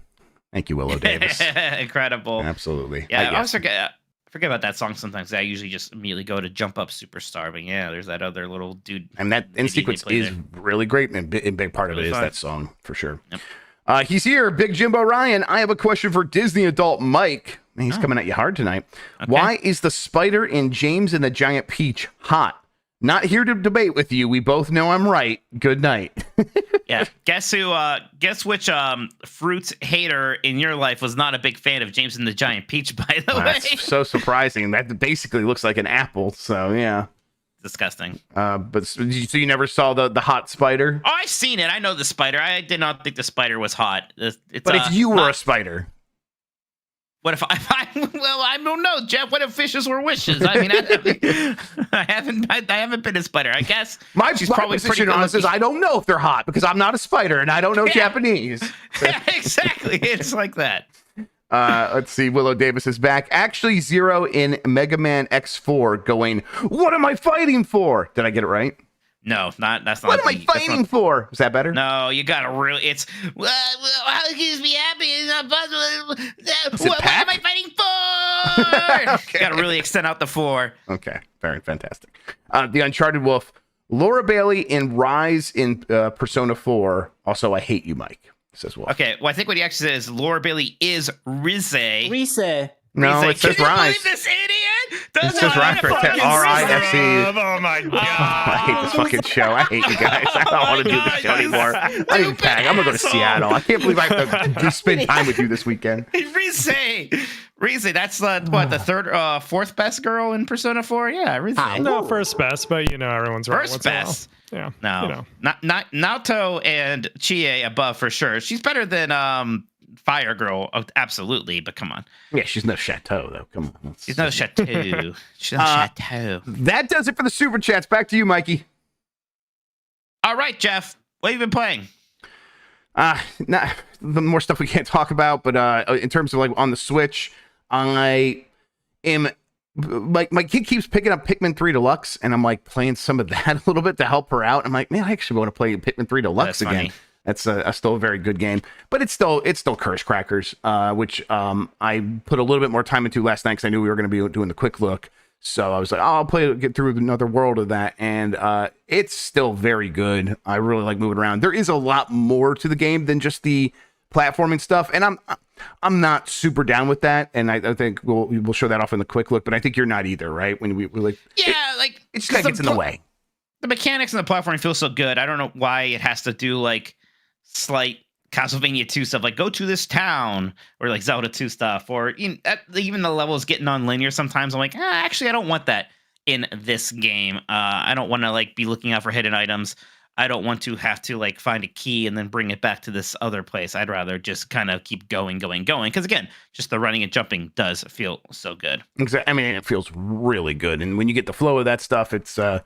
Thank you, Willow Davis. Incredible. Absolutely. Yeah, I also forget about that song sometimes. I usually just immediately go to Jump Up Superstar, but yeah, there's that other little dude. And that end sequence is really great, and a big part of it is that song, for sure. Yep. He's here, Big Jimbo Ryan. I have a question for Disney adult Mike. Man, he's coming at you hard tonight. Okay. Why is the spider in James and the Giant Peach hot? Not here to debate with you. We both know I'm right. Good night. Yeah. Guess which fruit hater in your life was not a big fan of James and the Giant Peach, by the way. That's so surprising. That basically looks like an apple. So, yeah. Disgusting. But so you never saw the hot spider? Oh, I've seen it. I know the spider. I did not think the spider was hot. But if you were a spider. What if I don't know, Jeff. What if fishes were wishes? I mean, I haven't been a spider. I guess she's probably pretty honest. I don't know if they're hot because I'm not a spider and I don't know Japanese. So. Yeah, exactly. It's like that. Let's see. Willow Davis is back. Actually, Zero in Mega Man X4 going, what am I fighting for? Did I get it right? No, that's not. What am I fighting for? Is that better? No, you gotta really. It's how can you be happy? It's not possible. What am I fighting for? Okay. You gotta really extend out the floor. Okay, very fantastic. The Uncharted Wolf, Laura Bailey in Rise in Persona 4. Also, I hate you, Mike. Says Wolf. Okay, well, I think what he actually said is Laura Bailey is Rize. No, it says Rise. Believe this idiot? It says Rise for R-I-S-E. Oh my God. I hate this fucking show. I hate you guys. I don't want to do this show anymore. I need to pack. I'm going to go to Seattle. I can't believe I have to spend time with you this weekend. Rize, that's the fourth best girl in Persona 4? Yeah, Rize. No, first best, but everyone's right. First best. Yeah. No. Not Naoto and Chie above for sure. She's better than Fire Girl, absolutely, but come on. Yeah, she's no Chateau, though. Come on. She's no Chateau. She's no Chateau. That does it for the Super Chats. Back to you, Mikey. All right, Jeff. What have you been playing? Not the more stuff we can't talk about, but in terms of like on the Switch, I am like my kid keeps picking up Pikmin 3 Deluxe, and I'm like playing some of that a little bit to help her out. I'm like, man, I actually want to play Pikmin 3 Deluxe again. That's still a very good game, but it's still Curse Crackers, which I put a little bit more time into last night because I knew we were going to be doing the quick look. So I was like, oh, I'll get through another world of that, and it's still very good. I really like moving around. There is a lot more to the game than just the platforming stuff, and I'm not super down with that, and I think we'll show that off in the quick look. But I think you're not either, right? When we like, like it just kind of gets in the way. The mechanics and the platforming feel so good. I don't know why it has to do like slight Castlevania 2 stuff, like go to this town, or like Zelda 2 stuff, or even the levels getting non-linear sometimes. I'm like, actually, I don't want that in this game. I don't want to like be looking out for hidden items. I don't want to have to like find a key and then bring it back to this other place. I'd rather just kind of keep going. Because again, just the running and jumping does feel so good. Exactly. I mean, it feels really good. And when you get the flow of that stuff, it's kind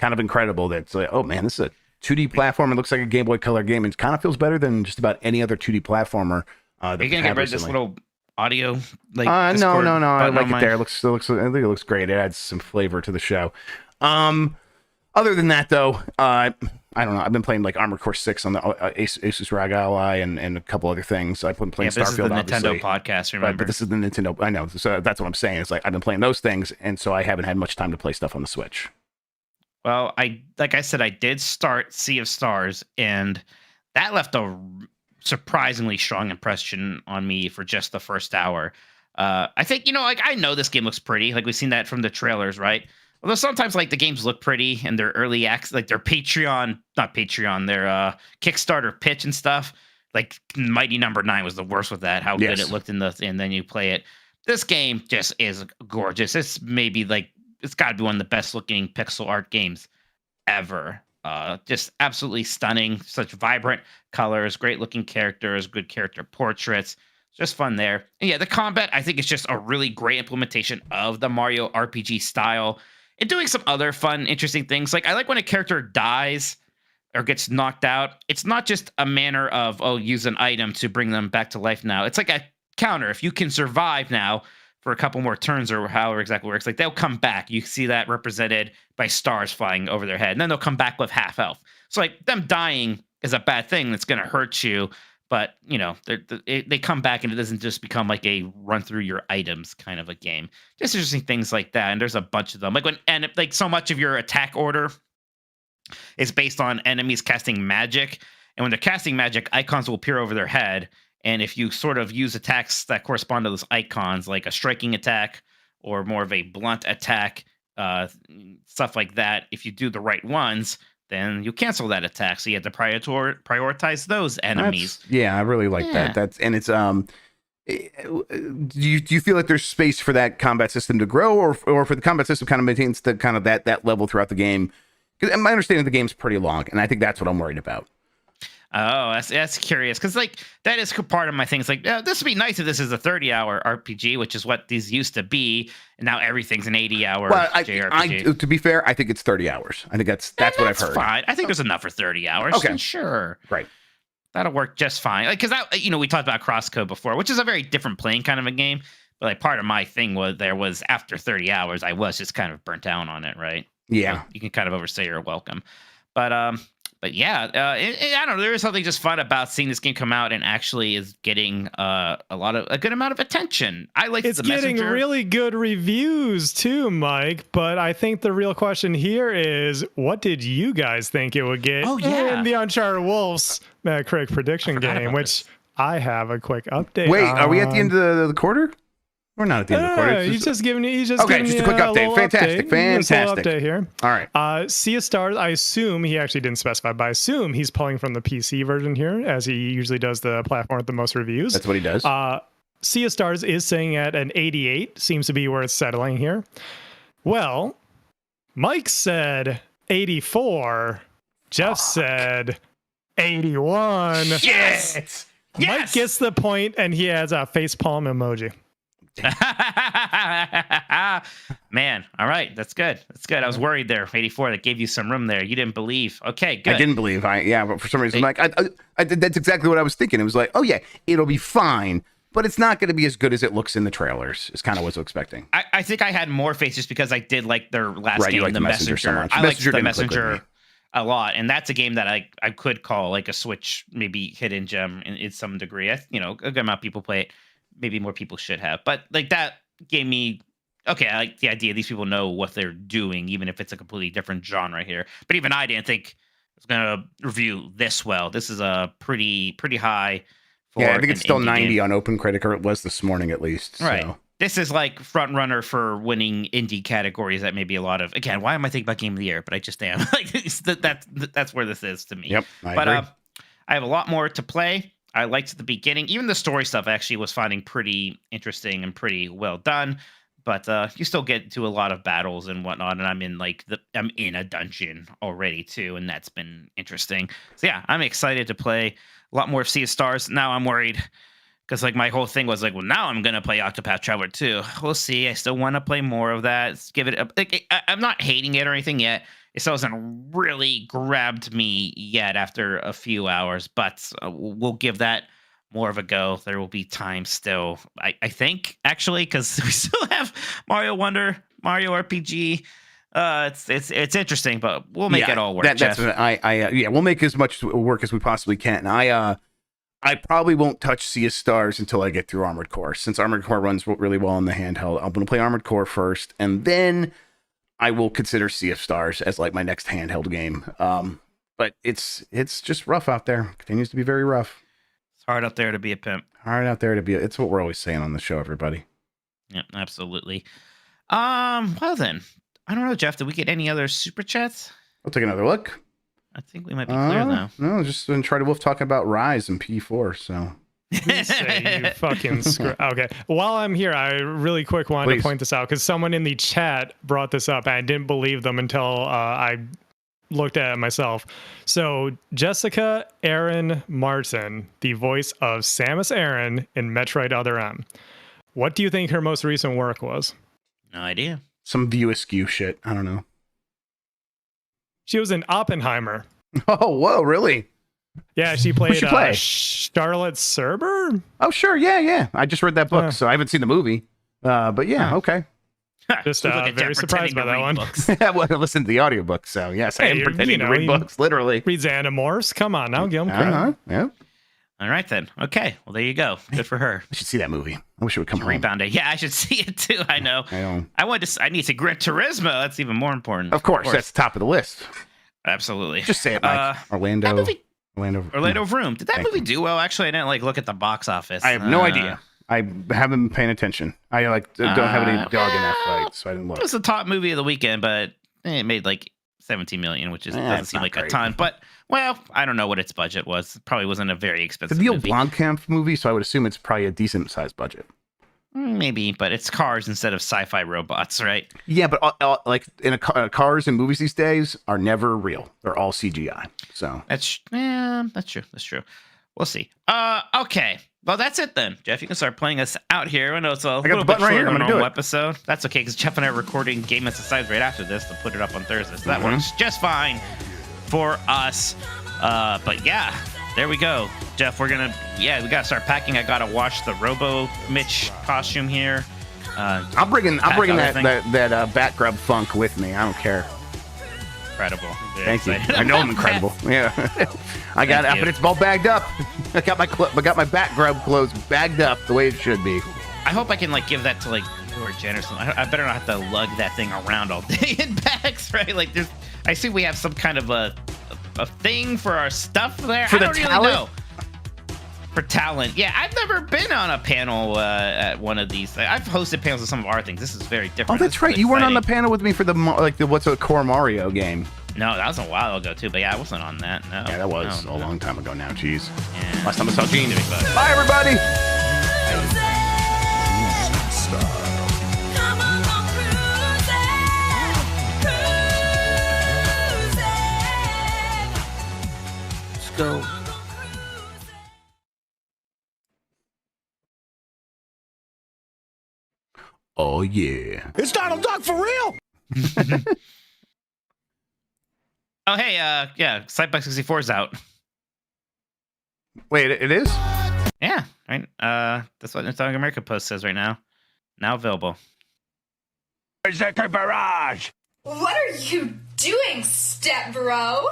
of incredible. That's like, oh man, this is a 2D platform. It looks like a Game Boy Color game. It kind of feels better than just about any other 2D platformer. Are you gonna get rid of this little audio? Like no. I like it there. It looks. I think it looks great. It adds some flavor to the show. Other than that, though, I don't know. I've been playing like Armored Core 6 on the Asus ROG Ally and a couple other things. I've been playing Starfield. This is the Nintendo podcast, remember? But this is the Nintendo. I know. So that's what I'm saying. It's like I've been playing those things, and so I haven't had much time to play stuff on the Switch. Well, like I said, I did start Sea of Stars, and that left a surprisingly strong impression on me for just the first hour. I think, like I know this game looks pretty. Like we've seen that from the trailers, right? Although sometimes like the games look pretty and their early acts, like their their Kickstarter pitch and stuff. Like Mighty Number 9 was the worst with that. How good it looked and then you play it. This game just is gorgeous. It's maybe like it's got to be one of the best looking pixel art games ever. Just absolutely stunning. Such vibrant colors, great looking characters, good character portraits. Just fun there. And yeah, the combat I think is just a really great implementation of the Mario RPG style. And doing some other fun, interesting things. Like I like when a character dies or gets knocked out. It's not just a manner of, use an item to bring them back to life now. It's like a counter. If you can survive now for a couple more turns or however exactly works, like they'll come back. You see that represented by stars flying over their head. And then they'll come back with half health. So like them dying is a bad thing that's going to hurt you. But, they come back and it doesn't just become like a run through your items kind of a game. Just interesting things like that. And there's a bunch of them. Like so much of your attack order is based on enemies casting magic. And when they're casting magic, icons will appear over their head. And if you sort of use attacks that correspond to those icons, like a striking attack or more of a blunt attack, stuff like that, if you do the right ones, then you cancel that attack. So you have to prioritize those enemies. I really like that. It's do you feel like there's space for that combat system to grow, or for the combat system kind of maintains the kind of that level throughout the game? Because my understanding of the game's pretty long, and I think that's what I'm worried about. Oh, that's curious, because like that is part of my thing. It's like, this would be nice if this is a 30-hour RPG, which is what these used to be, and now everything's an 80-hour JRPG. To be fair, I think it's 30 hours. I think that's what I've heard. Fine. I think there's enough for 30 hours. Okay, sure, right. That'll work just fine. Like, because that, we talked about Crosscode before, which is a very different playing kind of a game. But like part of my thing was after 30 hours, I was just kind of burnt down on it, right? Yeah, you can kind of overstay your welcome, But yeah, I don't know. There is something just fun about seeing this game come out and actually is getting a good amount of attention. I like it's getting really good reviews too, Mike. But I think the real question here is, what did you guys think it would get in the Uncharted Wolves Metacritic prediction game? Which I have a quick update. Wait, are we at the end of the quarter? We're not at the end of the quarter. He's just giving you. Just a quick update. Fantastic. Update here. All right. Sea of Stars. I assume he actually didn't specify, but I assume he's pulling from the PC version here, as he usually does the platform with the most reviews. That's what he does. Sea of Stars is saying at an 88. Seems to be where it's settling here. Well, Mike said 84. Jeff said 81. Shit. Mike gets the point, and he has a facepalm emoji. Man, all right, that's good. I was worried there. 84, that gave you some room there. You didn't believe. Okay, good. I didn't believe. But for some reason, I that's exactly what I was thinking. It was like, oh yeah, it'll be fine, but it's not going to be as good as it looks in the trailers. Is kind of what I was expecting. I think I had more faith just because I did like their last game, you like the Messenger. So much. I liked the Messenger. a lot, and that's a game that I could call like a Switch maybe hidden gem in some degree. A good amount of people play it. Maybe more people should have, but like that gave me okay. I like the idea. These people know what they're doing, even if it's a completely different genre here. But even I didn't think it was gonna review this well. This is a pretty high. For yeah, I think it's still 90 game. on OpenCritic, or it was this morning at least. Right. So. This is like front runner for winning indie categories that maybe a lot of. Again, why am I thinking about Game of the Year? But I just am. Like that's where this is to me. Yep, I agree. I have a lot more to play. I liked the beginning. Even the story stuff I actually was finding pretty interesting and pretty well done. But you still get to a lot of battles and whatnot, and I'm in a dungeon already too, and that's been interesting. So yeah, I'm excited to play a lot more of Sea of Stars. Now I'm worried. Because like my whole thing was like, well, now I'm gonna play Octopath Traveler 2. We'll see. I still want to play more of that. Let's give it. I'm not hating it or anything yet. It still hasn't really grabbed me yet after a few hours, but we'll give that more of a go. There will be time still. I think actually because we still have Mario Wonder, Mario RPG. It's interesting, but we'll make it all work. That's what we'll make as much work as we possibly can. I probably won't touch Sea of Stars until I get through Armored Core. Since Armored Core runs really well in the handheld, I'm going to play Armored Core first, and then I will consider Sea of Stars as like my next handheld game. But it's just rough out there. It continues to be very rough. It's hard out there to be a pimp. It's what we're always saying on the show, everybody. Yeah, absolutely. Well then, I don't know, Jeff. Did we get any other super chats? I'll take another look. I think we might be clear now. No, just been Try to Wolf talking about Rise and P4. So You say you fucking screw. Okay. While I'm here, I really quick wanted to point this out because someone in the chat brought this up and I didn't believe them until I looked at it myself. So Jessica Aaron Martin, the voice of Samus Aran in Metroid Other M. What do you think her most recent work was? No idea. Some View Askew shit. I don't know. She was in Oppenheimer. Oh, whoa, really? Yeah, she played play? Charlotte Serber. Oh, sure. Yeah. I just read that book, so I haven't seen the movie. But yeah, okay. Just very surprised by that one. Well, I listened to the audiobook, so yes, I am pretending to read books, literally. Reads Animorphs. Come on, now give him credit. Yeah. All right, then. Okay. Well, there you go. Good for her. I should see that movie. I wish it would come home. Rebound Day. Yeah, I should see it too. I know. I need to Gran Turismo. That's even more important. Of course. That's the top of the list. Absolutely. Just say it, Mike. Orlando Vroom. Did that movie do well? Actually, I didn't look at the box office. I have no idea. I haven't been paying attention. I don't have any dog in that fight, so I didn't look. It was the top movie of the weekend, but it made like 17 million, which doesn't seem like a ton. But well, I don't know what its budget was. It probably wasn't a very expensive movie. It's the Neil Blomkamp movie, so I would assume it's probably a decent sized budget. Maybe, but it's cars instead of sci-fi robots, right? Yeah, but like cars in movies these days are never real. They're all CGI. So that's true. That's true. We'll see. Okay. Well, that's it then. Jeff, you can start playing us out here. I know it's a little bit shorter than a normal episode. That's okay, because Jeff and I are recording Game as a Size right after this to put it up on Thursday. So that works just fine for us. But yeah, there we go. Jeff, we gotta start packing. I gotta wash the Robo Mitch costume here. I'm bringing that Bat Grubb funk with me. I don't care. Incredible. Thank you. I know I'm incredible. Yeah, I got it, but it's all bagged up. I got my Bat Grubb clothes bagged up the way it should be. I hope I can give that to you or Jen or something. I better not have to lug that thing around all day in bags, right? I see we have some kind of a thing for our stuff there. I don't really know. For talent. Yeah, I've never been on a panel at one of these. I've hosted panels of some of our things. This is very different. Oh, that's right. You weren't on the panel with me for the what's a core Mario game. No, that was a while ago too. But yeah, I wasn't on that. No. Yeah, that was a long time ago now. Jeez. Yeah. Last time I saw Gene. Bye, everybody. Let's go. Oh, yeah. It's Donald Duck for real? Oh, hey, yeah, Sitebike 64 is out. Wait, it is? Yeah, right. That's what Nintendo America Post says right now. Now available. Is that the barrage? What are you doing, step bro?